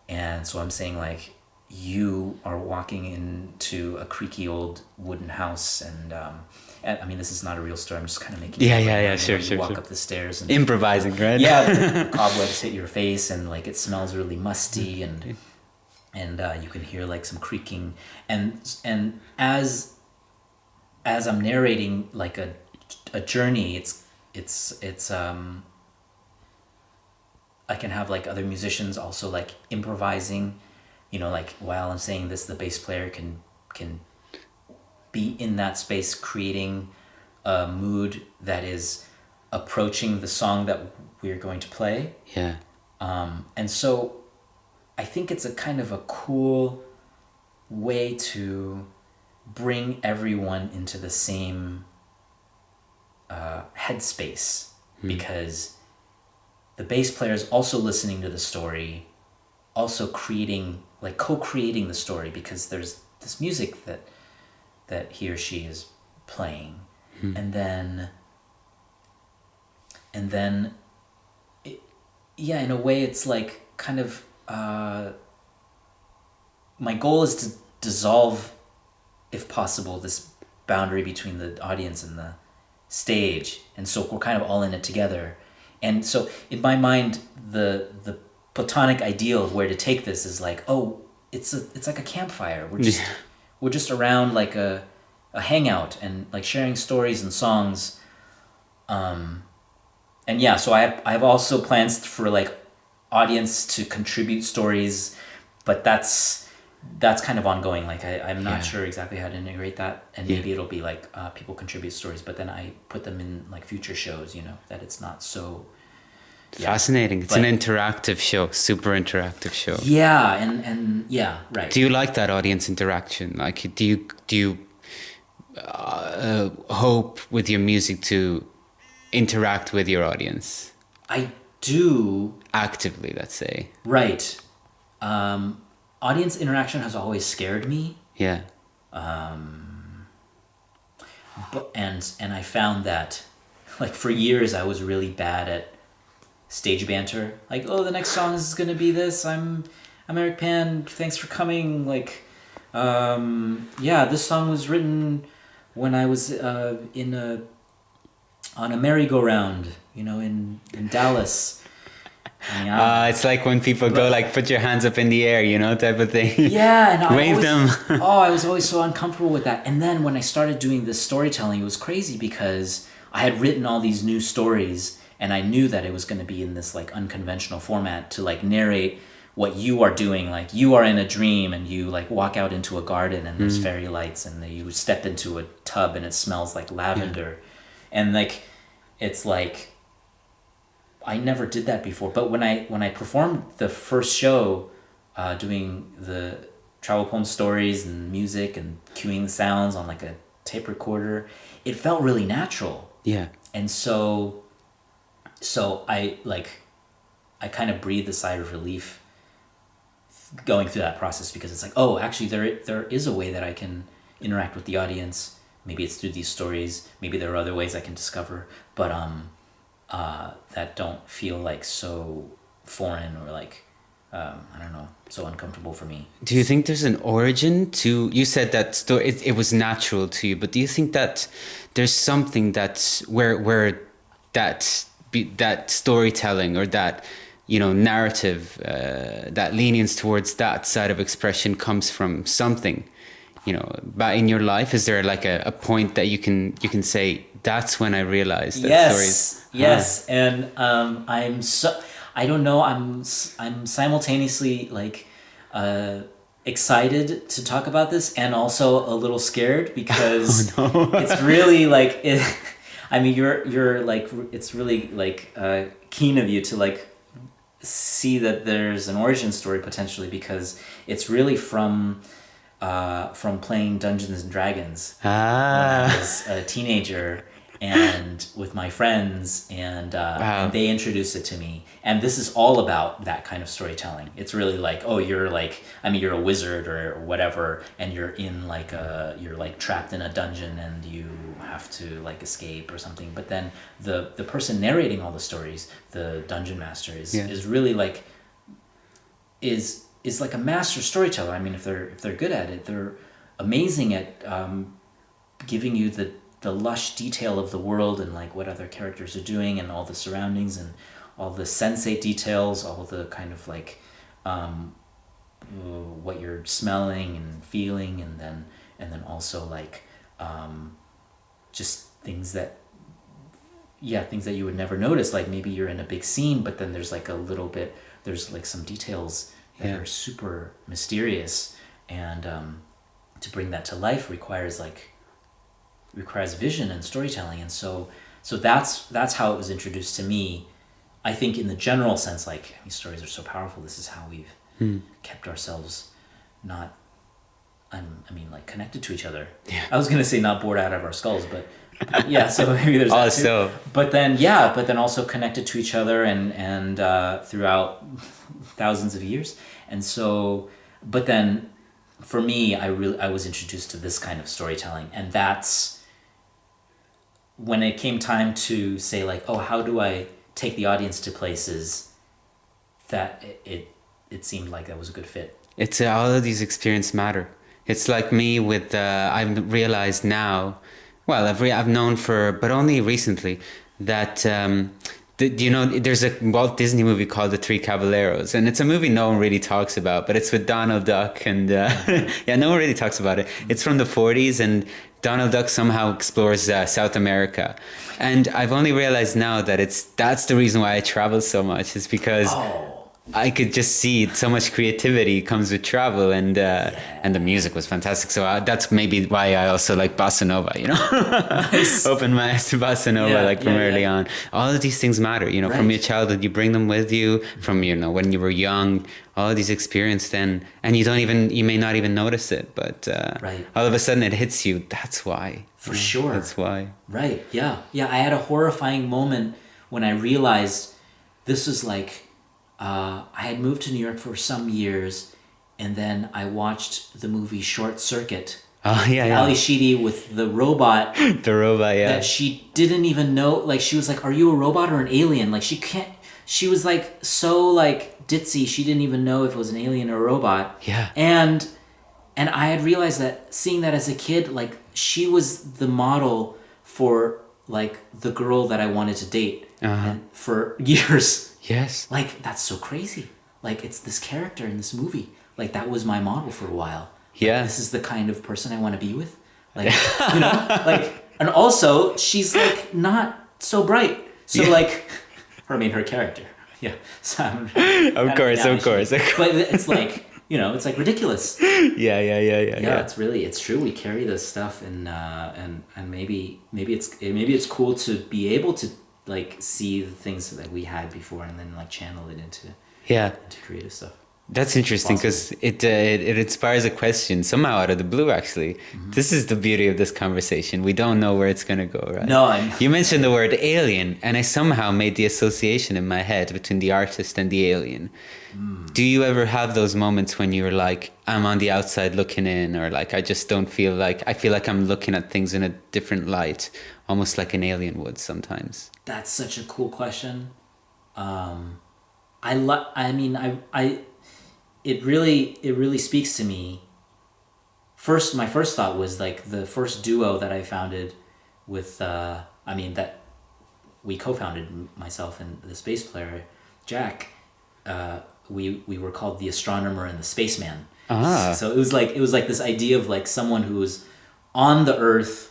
And so I'm saying like you are walking into a creaky old wooden house, and I mean this is not a real story, I'm just kind of making Sure, you sure, walk sure. up the stairs and Improvising, right? yeah, the cobwebs hit your face and like it smells really musty, and you can hear like some creaking, and as I'm narrating like a journey, it's I can have like other musicians also like improvising, you know, like while I'm saying this, the bass player can be in that space creating a mood that is approaching the song that we're going to play. Yeah. And so I think it's a kind of a cool way to bring everyone into the same headspace, because the bass player is also listening to the story, also creating, like co-creating the story, because there's this music that he or she is playing. And then yeah, in a way it's like kind of my goal is to dissolve, if possible, this boundary between the audience and the stage, and so we're kind of all in it together. And so in my mind, the Platonic ideal of where to take this is like, oh, it's like a campfire. We're just around like a hangout and like sharing stories and songs. And yeah, so I have also plans for like audience to contribute stories, but that's kind of ongoing. Like I'm not sure exactly how to integrate that, and maybe it'll be like people contribute stories, but then I put them in like future shows, you know, that it's not so Fascinating. It's an interactive show, super interactive show. Yeah, and yeah, right. Do you like that audience interaction? Like, do you hope with your music to interact with your audience? I do. Actively, let's say. Right. Audience interaction has always scared me. Yeah. But and I found that like for years I was really bad at stage banter. Like, oh, the next song is gonna be this. I'm Eric Pan. Thanks for coming. Like, yeah, this song was written when I was on a merry-go-round, you know, in Dallas. I mean, It's like when people go like, put your hands up in the air, you know, type of thing. yeah, and Wave them. I was always so uncomfortable with that. And then when I started doing this storytelling, it was crazy because I had written all these new stories, and I knew that it was going to be in this like unconventional format to like narrate what you are doing. Like you are in a dream and you like walk out into a garden and there's fairy lights, and you step into a tub and it smells like lavender. And like, it's like, I never did that before. But when I performed the first show, doing the travel poem stories and music and cueing sounds on like a tape recorder, it felt really natural. Yeah. And so so I kind of breathed a sigh of relief going through that process, because it's like, oh, actually there is a way that I can interact with the audience. Maybe it's through these stories. Maybe there are other ways I can discover, but that don't feel like so foreign or like I don't know, so uncomfortable for me. Do you think there's an origin to? You said that it was natural to you, but do you think that there's something that's where that storytelling or that narrative, that lenience towards that side of expression comes from something, but in your life, is there like a point that you can say that's when I realized that stories? Yes, and I don't know, I'm simultaneously like excited to talk about this and also a little scared, because it's really like I mean, you're like, it's really like keen of you to like see that there's an origin story potentially, because it's really from playing Dungeons and Dragons when I was a teenager and with my friends, and and they introduced it to me, and this is all about that kind of storytelling. It's really like, oh, you're a wizard or whatever, and you're you're like trapped in a dungeon and you have to like escape or something, but then the person narrating all the stories, the dungeon master, is really like is like a master storyteller. I mean, if they're good at it, they're amazing at giving you the lush detail of the world and like what other characters are doing and all the surroundings and all the sensate details, all the kind of like what you're smelling and feeling, and then also like just things that you would never notice, like maybe you're in a big scene, but then there's like there's like some details that are super mysterious, and to bring that to life requires vision and storytelling. And so that's how it was introduced to me. I think in the general sense, like, these stories are so powerful. This is how we've kept ourselves not, like, connected to each other. Yeah. I was gonna say not bored out of our skulls, but yeah. So maybe there's that also too. But then also connected to each other and throughout thousands of years. And so, but then for me, I was introduced to this kind of storytelling, and that's when it came time to say like, oh, how do I take the audience to places that it seemed like that was a good fit. It's all of these experiences matter. It's like me with I've realized now, well, I've known but only recently, that there's a Walt Disney movie called The Three Caballeros, and it's a movie no one really talks about, but it's with Donald Duck, and no one really talks about it. It's from the 40s, and Donald Duck somehow explores South America, and I've only realized now that that's the reason why I travel so much, is because I could just see so much creativity comes with travel, and the music was fantastic. So that's maybe why I also like bossa nova. Nice. Open my eyes to bossa nova from early on. All of these things matter. Right. From your childhood, you bring them with you. From when you were young, all of these experiences, and you may not even notice it, but all of a sudden it hits you. That's why. For sure. That's why. Right. Yeah. Yeah. I had a horrifying moment when I realized this was like. I had moved to New York for some years, and then I watched the movie Short Circuit. Oh, yeah. Ali Sheedy with the robot. The robot, yeah. That she didn't even know. Like, she was like, "Are you a robot or an alien?" Like, she was like so like ditzy. She didn't even know if it was an alien or a robot. Yeah. And I had realized that, seeing that as a kid, like, she was the model for like the girl that I wanted to date for years. Yes. Like, that's so crazy. Like, it's this character in this movie. Like, that was my model for a while. Yeah. Like, this is the kind of person I want to be with. Like, like, and also, she's like not so bright. So like, her character. Yeah. So of course. But it's like, it's like ridiculous. Yeah. It's true. We carry this stuff, and maybe it's cool to be able to like see the things that we had before, and then like channel it into creative stuff. That's interesting because it inspires a question somehow out of the blue. Actually, this is the beauty of this conversation. We don't know where it's gonna go, right? No, You mentioned the word alien, and I somehow made the association in my head between the artist and the alien. Do you ever have those moments when you're like, I'm on the outside looking in, or like I just don't feel like I feel like I'm looking at things in a different light, almost like an alien would sometimes? That's such a cool question. I it really speaks to me. My first thought was like the first duo that I founded with that we co-founded, myself and the space player Jack. We were called the astronomer and the spaceman. So it was like this idea of like someone who was on the Earth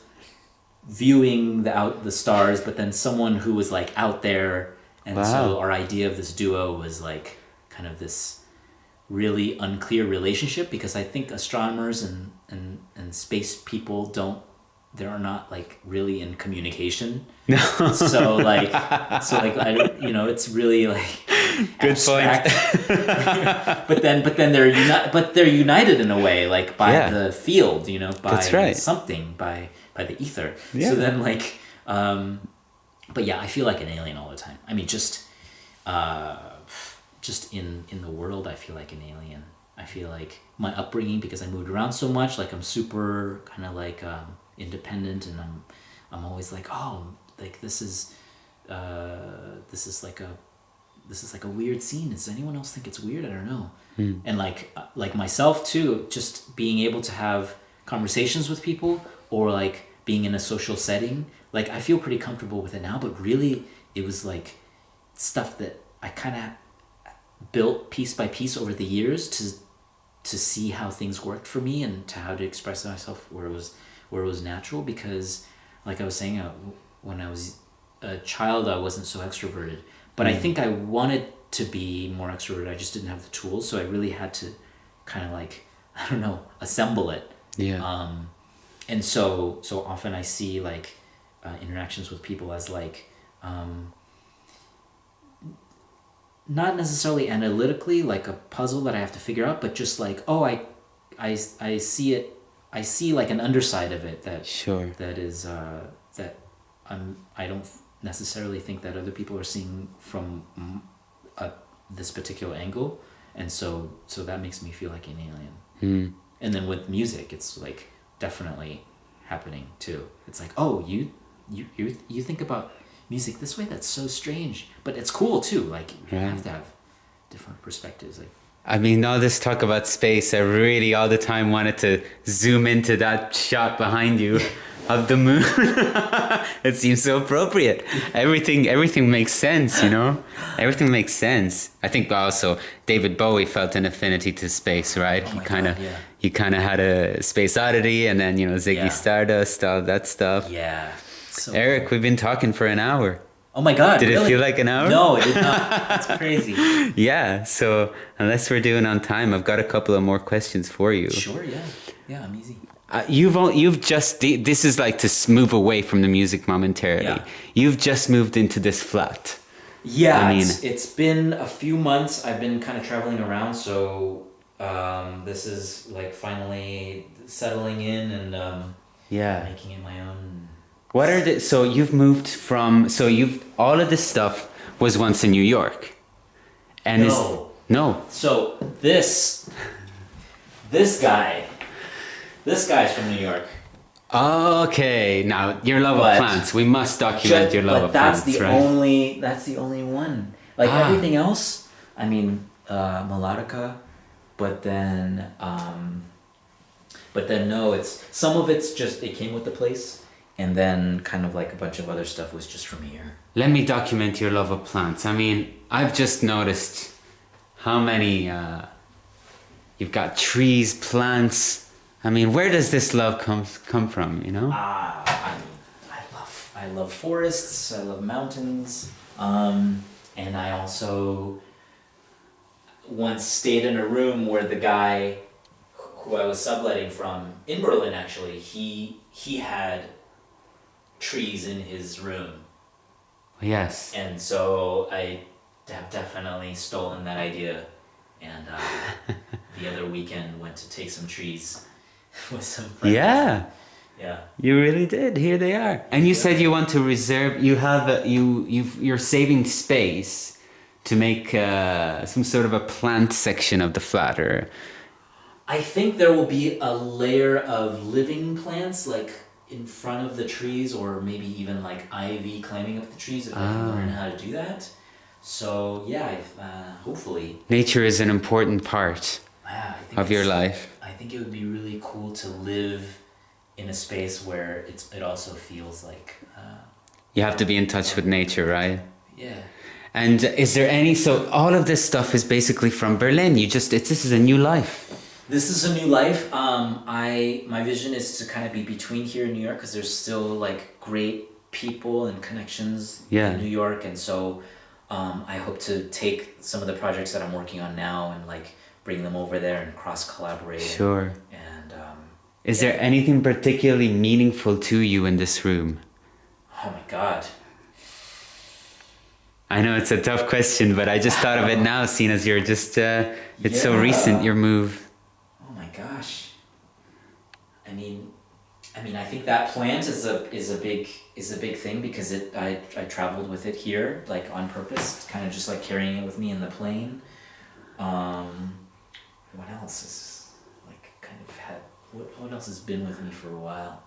viewing the stars, but then someone who was like out there. And so our idea of this duo was like kind of this really unclear relationship, because I think astronomers and space people they're not like really in communication. No. So like it's really like good abstract. point. but they're united in a way, like by the field, by That's right. something, by the ether. Yeah. So then like but yeah, I feel like an alien all the time. I mean, just in the world, I feel like an alien. I feel like my upbringing, because I moved around so much, like I'm super kind of like independent, and I'm always like, oh, like this is like a weird scene. Does anyone else think it's weird? I don't know. And like myself too, just being able to have conversations with people, or like being in a social setting, like I feel pretty comfortable with it now, but really it was like stuff that I kind of built piece by piece over the years to see how things worked for me, and to how to express myself where it was natural. Because like I was saying, when I was a child, I wasn't so extroverted, but I think I wanted to be more extroverted. I just didn't have the tools, so I really had to kind of like, I don't know, assemble it. And so often I see like interactions with people as like not necessarily analytically like a puzzle that I have to figure out, but just like, oh, I see it. I see like an underside of it that is that I don't necessarily think that other people are seeing from this particular angle, and so that makes me feel like an alien. And then with music, it's like definitely happening too. It's like, oh, you think about music this way, that's so strange, but it's cool too. Like you have to have different perspectives. Like, I mean, all this talk about space, I really all the time wanted to zoom into that shot behind you of the moon. It seems so appropriate. Everything makes sense, Everything makes sense. I think also David Bowie felt an affinity to space, right? He kind of had a Space Oddity, and then Ziggy Stardust, all that stuff. Yeah. So Eric, we've been talking for an hour. Oh my God! Did really? it feel like an hour? No, it did not. That's crazy. Yeah. So unless we're doing on time, I've got a couple of more questions for you. Sure. Yeah. I'm easy. You've just this is like to move away from the music momentarily. Yeah. You've just moved into this flat. Yeah. I mean, it's been a few months. I've been kind of traveling around, so this is like finally settling in and making it my own. What are so you've moved from, all of this stuff was once in New York. And no. So this guy's from New York. Okay, now your love of plants. We must document your love of plants. But that's the only one. Like everything else, I mean, melodica, but then no, some of it's just, it came with the place. And then kind of like a bunch of other stuff was just from here. Let me document your love of plants. I mean, I've just noticed how many, you've got trees, plants. I mean, where does this love come from, I love forests, I love mountains. And I also once stayed in a room where the guy who I was subletting from, in Berlin actually, he had trees in his room. Yes. And so I have definitely stolen that idea and the other weekend went to take some trees with some friends. Yeah. Yeah. You really did. Here they are. And you said you want to reserve. You have you're saving space to make some sort of a plant section of the flat, or I think there will be a layer of living plants like in front of the trees, or maybe even like ivy climbing up the trees if I can learn how to do that. So yeah, hopefully. nature is an important part I think of your life. I think it would be really cool to live in a space where it also feels like. You have to be in touch with nature, right? Yeah. And is there any? So all of this stuff is basically from Berlin. This is a new life. This is a new life. My vision is to kind of be between here and New York, because there's still like great people and connections in New York, and so I hope to take some of the projects that I'm working on now and like bring them over there and cross collaborate. Sure. And is there anything particularly meaningful to you in this room? oh my God. I know it's a tough question, but I just thought of it now, seeing as you're just, it's so recent, your move. Oh my gosh. I mean, I think that plant is a big thing, because I traveled with it here, like on purpose, kind of just like carrying it with me in the plane. What else is like kind of had, what else has been with me for a while?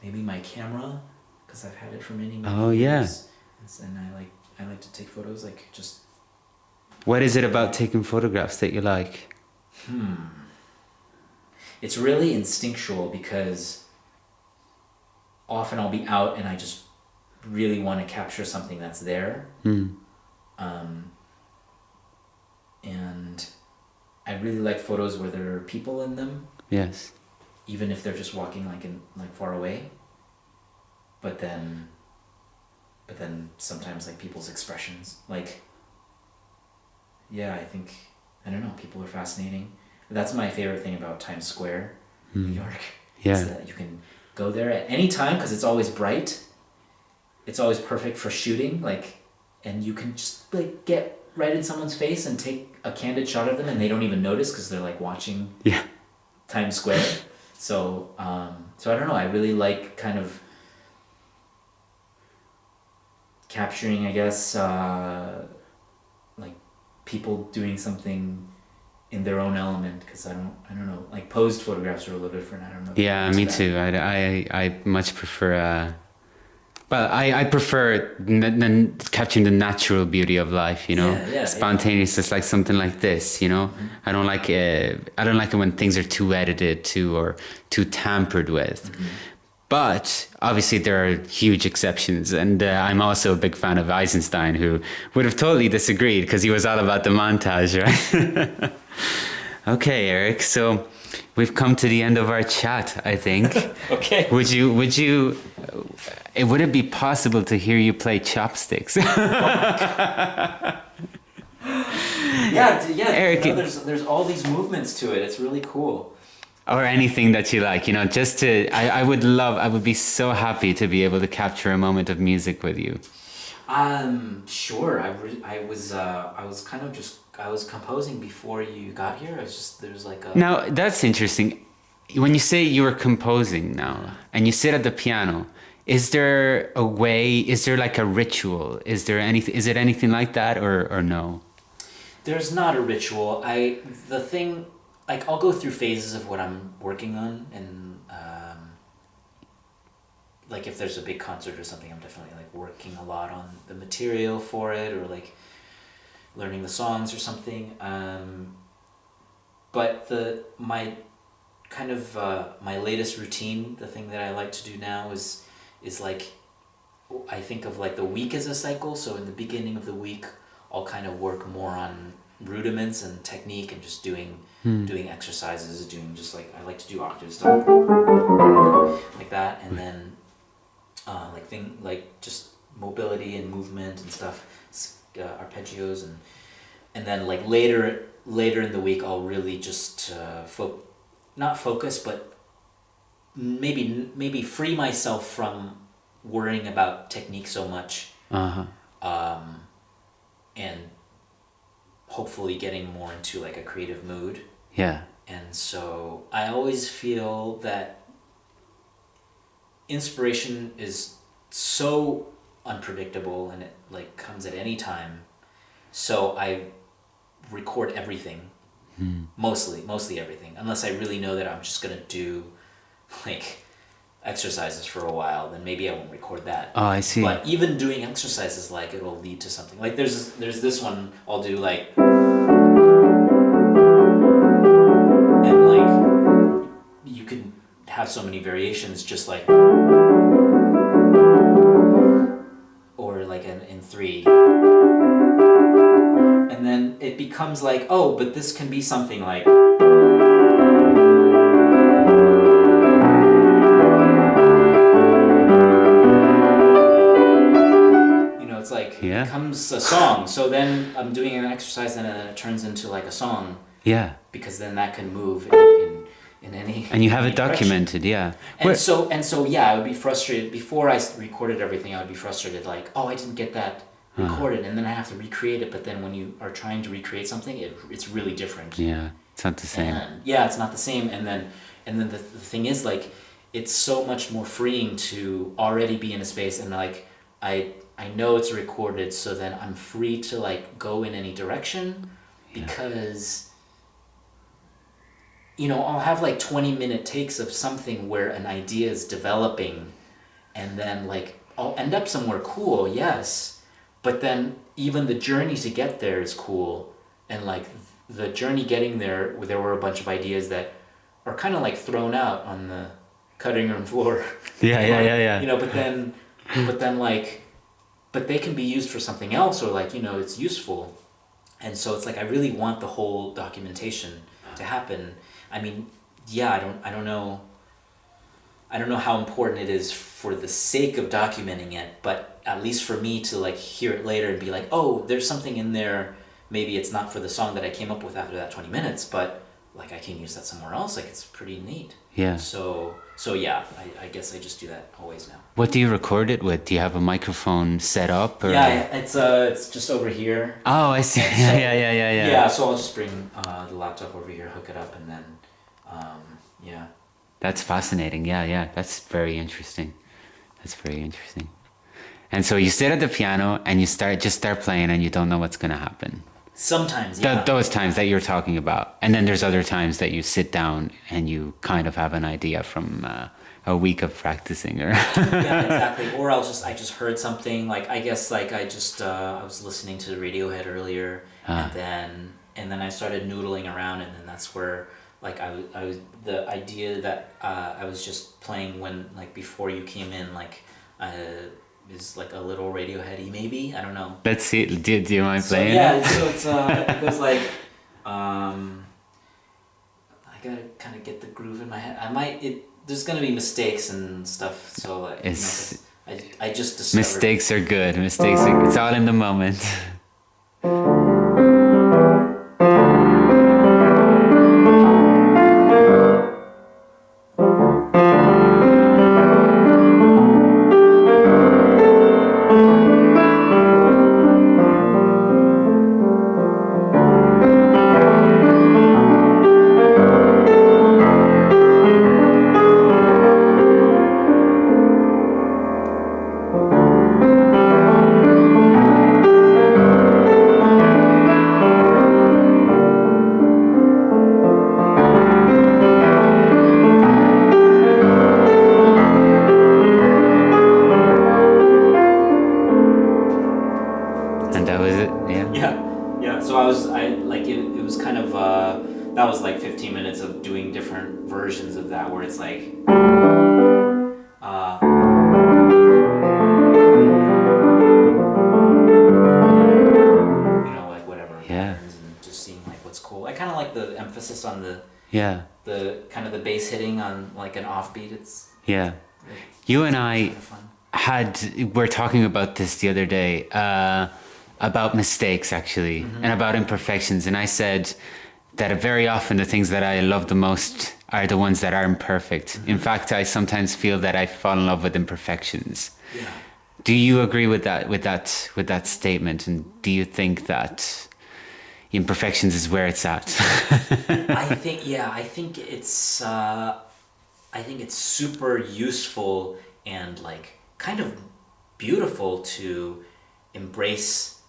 Maybe my camera, because I've had it for many years. And I like to take photos, like just. What is it about taking photographs that you like? It's really instinctual, because often I'll be out and I just really want to capture something that's there. And I really like photos where there are people in them. Yes. Even if they're just walking like far away. But then sometimes like people's expressions, like, yeah, I don't know, people are fascinating. That's my favorite thing about Times Square, New York. Yeah. Is that you can go there at any time, because it's always bright. It's always perfect for shooting, like, and you can just like get right in someone's face and take a candid shot of them, and they don't even notice, because they're like watching Times Square. So I don't know, I really like kind of capturing, I guess, like people doing something in their own element, because I don't know, like posed photographs are a little different. I don't know. Yeah, me too. I much prefer. I prefer capturing the natural beauty of life. You know, spontaneous. It's like something like this. You know, I don't like it. I don't like it when things are too edited, or too tampered with. But obviously there are huge exceptions, and I'm also a big fan of Eisenstein, who would have totally disagreed, because he was all about the montage, right? Okay, Eric. So we've come to the end of our chat, I think. Okay. Would it be possible to hear you play chopsticks? Yeah. Eric, there's all these movements to it. It's really cool. Or anything that you like, you know, just to, I would be so happy to be able to capture a moment of music with you. Sure. I was composing before you got here. There's like a. Now, that's interesting. When you say you were composing now, and you sit at the piano, is there like a ritual? Is it anything like that, or no? There's not a ritual. Like, I'll go through phases of what I'm working on, and like if there's a big concert or something, I'm definitely like working a lot on the material for it, or like learning the songs or something. But my latest routine, the thing that I like to do now is like, I think of like the week as a cycle. So in the beginning of the week, I'll kind of work more on rudiments and technique, and just doing exercises, doing just like, I like to do octave stuff like that, and then like just mobility and movement and stuff, arpeggios, and then like later in the week I'll really just not focus, but maybe free myself from worrying about technique so much, and hopefully getting more into like a creative mood. Yeah. And so I always feel that inspiration is so unpredictable and it like comes at any time. So I record everything, mostly everything, unless I really know that I'm just gonna do like exercises for a while, then maybe I won't record that. Oh, I see. But even doing exercises, like it'll lead to something. Like there's this one I'll do like, and like you can have so many variations, just like, or like in 3, and then it becomes like, oh, but this can be something like. It's like, it becomes a song. So then I'm doing an exercise and then it turns into like a song. Yeah. Because then that can move in any. And you have it direction. documented, yeah. And so yeah, I would be frustrated before I recorded everything. I would be frustrated, like, oh, I didn't get that recorded, and then I have to recreate it. But then when you are trying to recreate something, it's really different. Yeah, it's not the same. Yeah, it's not the same. And then the thing is, like, it's so much more freeing to already be in a space and like I know it's recorded, so then I'm free to like go in any direction, because I'll have like 20-minute takes of something where an idea is developing, and then like I'll end up somewhere cool, yes, but then even the journey to get there is cool, and like the journey getting there were a bunch of ideas that are kind of like thrown out on the cutting room floor. Yeah. But they can be used for something else, or like, it's useful. And so it's like, I really want the whole documentation to happen. I mean, yeah, I don't know how important it is for the sake of documenting it, but at least for me to like hear it later and be like, oh, there's something in there. Maybe it's not for the song that I came up with after that 20 minutes, but like I can use that somewhere else. Like, it's pretty neat. Yeah. So yeah, I guess I just do that always now. What do you record it with? Do you have a microphone set up? Or? Yeah, it's just over here. Oh, I see. Yeah. Yeah, so I'll just bring the laptop over here, hook it up, and then, yeah. That's fascinating. Yeah. That's very interesting. And so you sit at the piano and you start playing and you don't know what's going to happen. Sometimes, yeah. Those times that you're talking about. And then there's other times that you sit down and you kind of have an idea from a week of practicing. Or Yeah, exactly. Or I just heard something, like, I guess, like, I was listening to Radiohead earlier, and then I started noodling around, and then that's where, like, I was the idea that I was just playing when, like, before you came in, like, is like a little Radiohead-y, maybe, I don't know. Let's see. Do you mind playing? Yeah, so it's it goes like, I gotta kind of get the groove in my head. There's gonna be mistakes and stuff, so like, I just discovered. Mistakes are good. It's all in the moment. That was like 15 minutes of doing different versions of that, where it's like, like whatever patterns, and just seeing like what's cool. I kind of like the emphasis on the kind of the bass hitting on like an offbeat. You and I we're talking about this the other day, about mistakes actually, and about imperfections, and I said that very often the things that I love the most are the ones that are imperfect. In fact, I sometimes feel that I fall in love with imperfections. Yeah. Do you agree with that statement? And do you think that, imperfections is where it's at. I think it's super useful and like kind of beautiful to embrace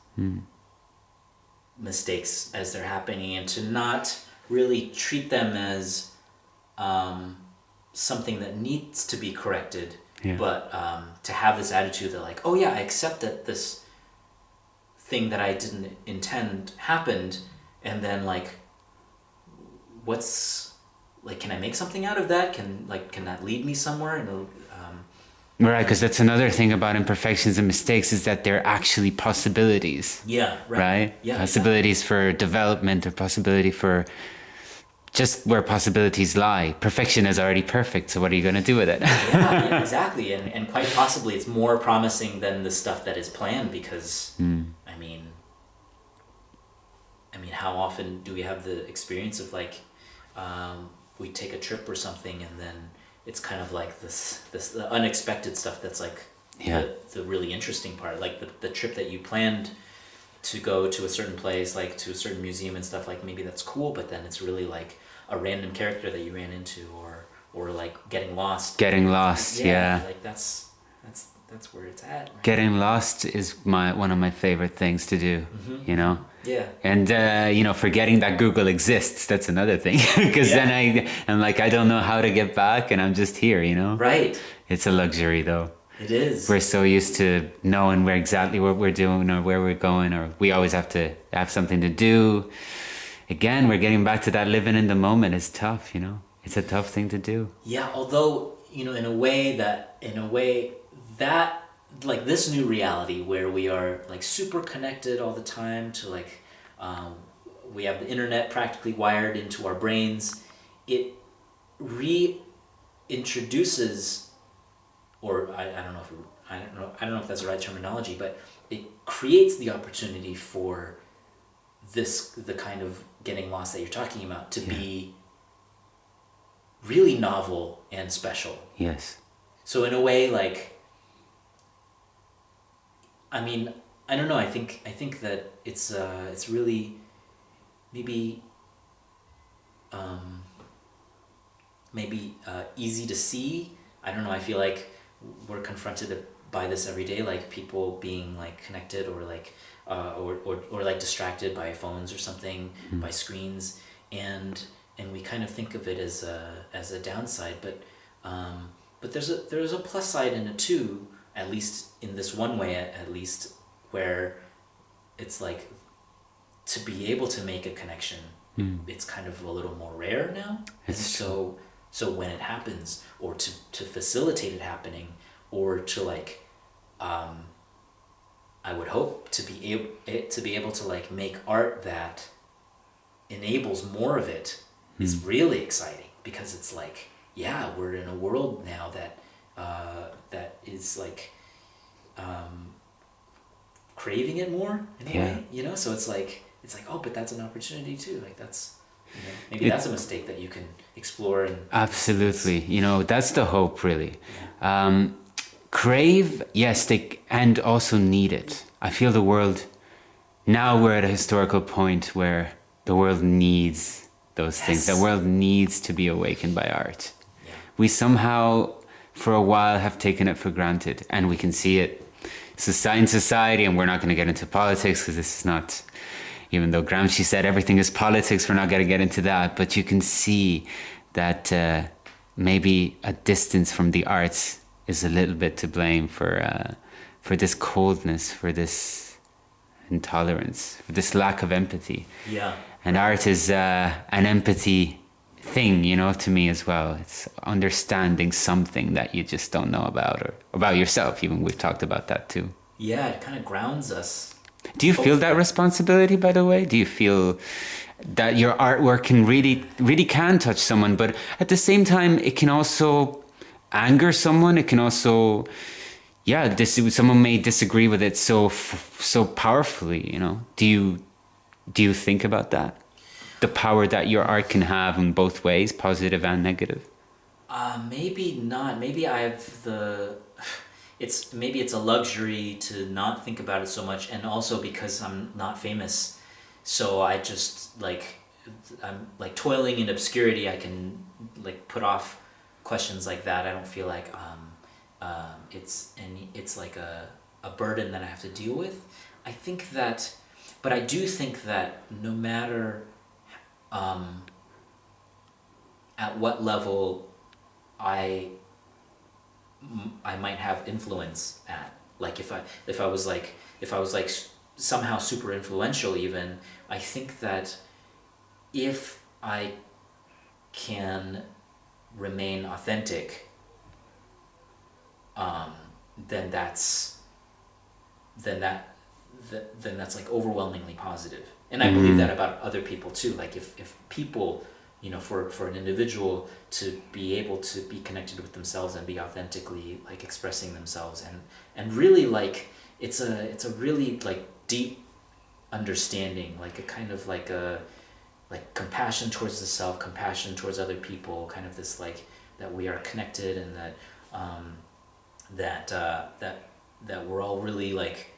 mistakes as they're happening and to not really treat them as something that needs to be corrected, but to have this attitude that like, oh yeah, I accept that this thing that I didn't intend happened, and then like, what's like, can I make something out of that? Can that lead me somewhere? And Right, because that's another thing about imperfections and mistakes is that they're actually possibilities. yeah, Right? Yeah, possibilities for development or possibility for just where possibilities lie. Perfection is already perfect, so what are you going to do with it? yeah, exactly. And quite possibly it's more promising than the stuff that is planned because, I mean, how often do we have the experience of like, we take a trip or something and then it's kind of like this the unexpected stuff that's like the really interesting part, like the trip that you planned to go to a certain place, like to a certain museum and stuff, like maybe that's cool, but then it's really like a random character that you ran into or like getting lost. Like that's where it's at, right? Getting lost is one of my favorite things to do, you know? Yeah. And, forgetting that Google exists, that's another thing. Because then I'm like, I don't know how to get back and I'm just here, you know? Right. It's a luxury though. It is. We're so used to knowing exactly what we're doing or where we're going, or we always have to have something to do. Again, we're getting back to that living in the moment is tough, you know? It's a tough thing to do. Yeah, although, in a way that like this new reality where we are like super connected all the time to like we have the internet practically wired into our brains, it reintroduces, or I don't know if that's the right terminology, but it creates the opportunity for the kind of getting lost that you're talking about to be really novel and special. Yes. So in a way, like, I mean, I don't know. I think that it's really maybe easy to see. I don't know. I feel like we're confronted by this every day, like people being like connected or like or like distracted by phones or something, by screens, and we kind of think of it as a downside, but there's a plus side in it too. At least in this one way, at least, where it's like to be able to make a connection, it's kind of a little more rare now. So when it happens, or to facilitate it happening, or to like, I would hope to be able to like make art that enables more of it is really exciting, because it's like, yeah, we're in a world now that is like craving it more in a way, so it's like oh, but that's an opportunity too, like that's maybe that's a mistake that you can explore. And absolutely, that's the hope really. Crave, yes, and also need it. I feel the world now, we're at a historical point where the world needs those things. The world needs to be awakened by art. We somehow for a while have taken it for granted, and we can see it in society, and we're not going to get into politics because this is not, even though Gramsci said everything is politics, we're not going to get into that, but you can see that maybe a distance from the arts is a little bit to blame for this coldness, for this intolerance, for this lack of empathy. Yeah. And art is an empathy thing, to me as well. It's understanding something that you just don't know about, or about yourself even. We've talked about that too. Yeah, it kind of grounds us. Do you feel that responsibility, by the way? Do you feel that your artwork can really can touch someone, but at the same time it can also anger someone? It can also, someone may disagree with it so powerfully, Do you think about that? The power that your art can have in both ways, positive and negative? Maybe not. Maybe it's a luxury to not think about it so much, and also because I'm not famous, so I just like, I'm like toiling in obscurity. I can like put off questions like that. I don't feel like it's like a burden that I have to deal with. I think that, but I do think that no matter at what level I might have influence at, like if I was like somehow super influential even, I think that if I can remain authentic, then that's like overwhelmingly positive. And I believe that about other people too. Like if people, you know, for an individual to be able to be connected with themselves and be authentically like expressing themselves and really like it's a really like deep understanding, like a kind of like a like compassion towards the self, compassion towards other people, kind of this like that we are connected and that we're all really like,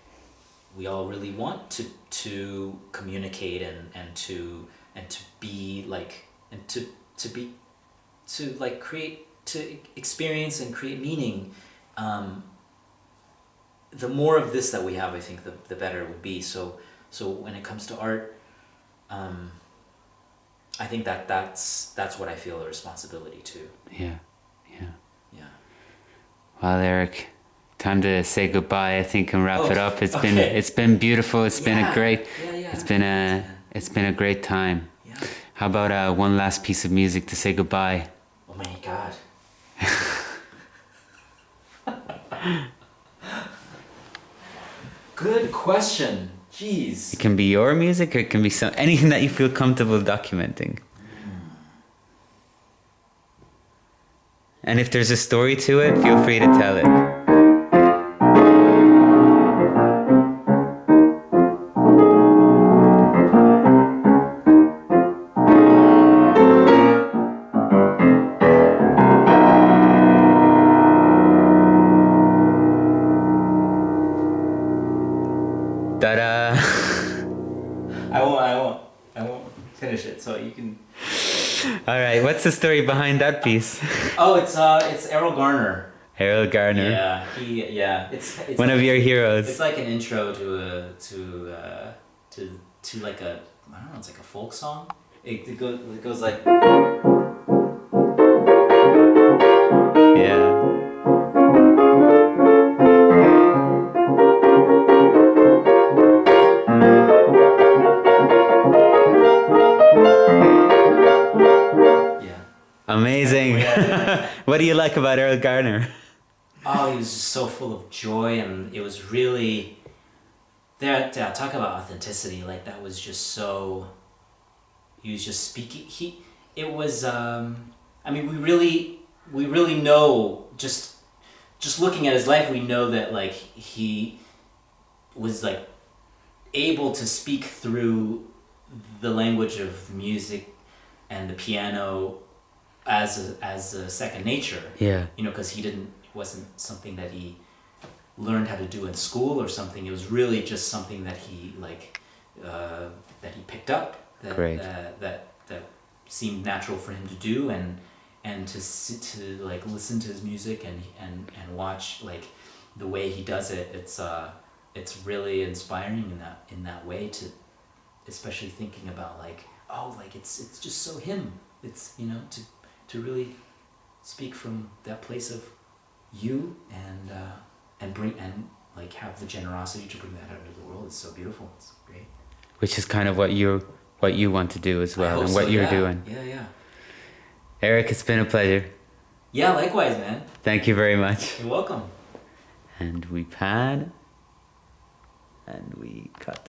we all really want to communicate and to be like, and to like create, to experience and create meaning. The more of this that we have, I think the better it would be. So when it comes to art, I think that's what I feel a responsibility to. Yeah. Yeah. Well, Eric, time to say goodbye, I think, and wrap it up. It's okay. been beautiful. It's been a great. Yeah. It's been a great time. Yeah. How about one last piece of music to say goodbye? Oh my God. Good question. Jeez. It can be your music, or it can be anything that you feel comfortable documenting. And if there's a story to it, feel free to tell it. Ta-da! I won't finish it, so you can. All right, what's the story behind that piece? Oh, it's Errol Garner. Errol Garner. Yeah, it's one of your heroes. It's like an intro to like a, I don't know, it's like a folk song. It goes like. Yeah. Amazing. What do you like about Errol Garner? Oh, he was just so full of joy, and it was really there. Yeah, talk about authenticity. Like that was just so. He was just speaking. It was. I mean, we really know, just looking at his life, we know that like he was like able to speak through the language of music and the piano as a second nature. Yeah. You know, because it wasn't something that he learned how to do in school or something. It was really just something that he like that he picked up. Great. That seemed natural for him to do, and to sit to like listen to his music and watch like the way he does it. It's really inspiring in that way, to especially thinking about like, oh, like it's just so him. It's, you know, to really speak from that place of you and bring and like have the generosity to bring that out into the world. It's so beautiful. It's great. Which is kind of what you want to do as well, and what you're doing. Yeah. Eric, it's been a pleasure. Yeah, likewise, man. Thank you very much. You're welcome. And we pan and we cut.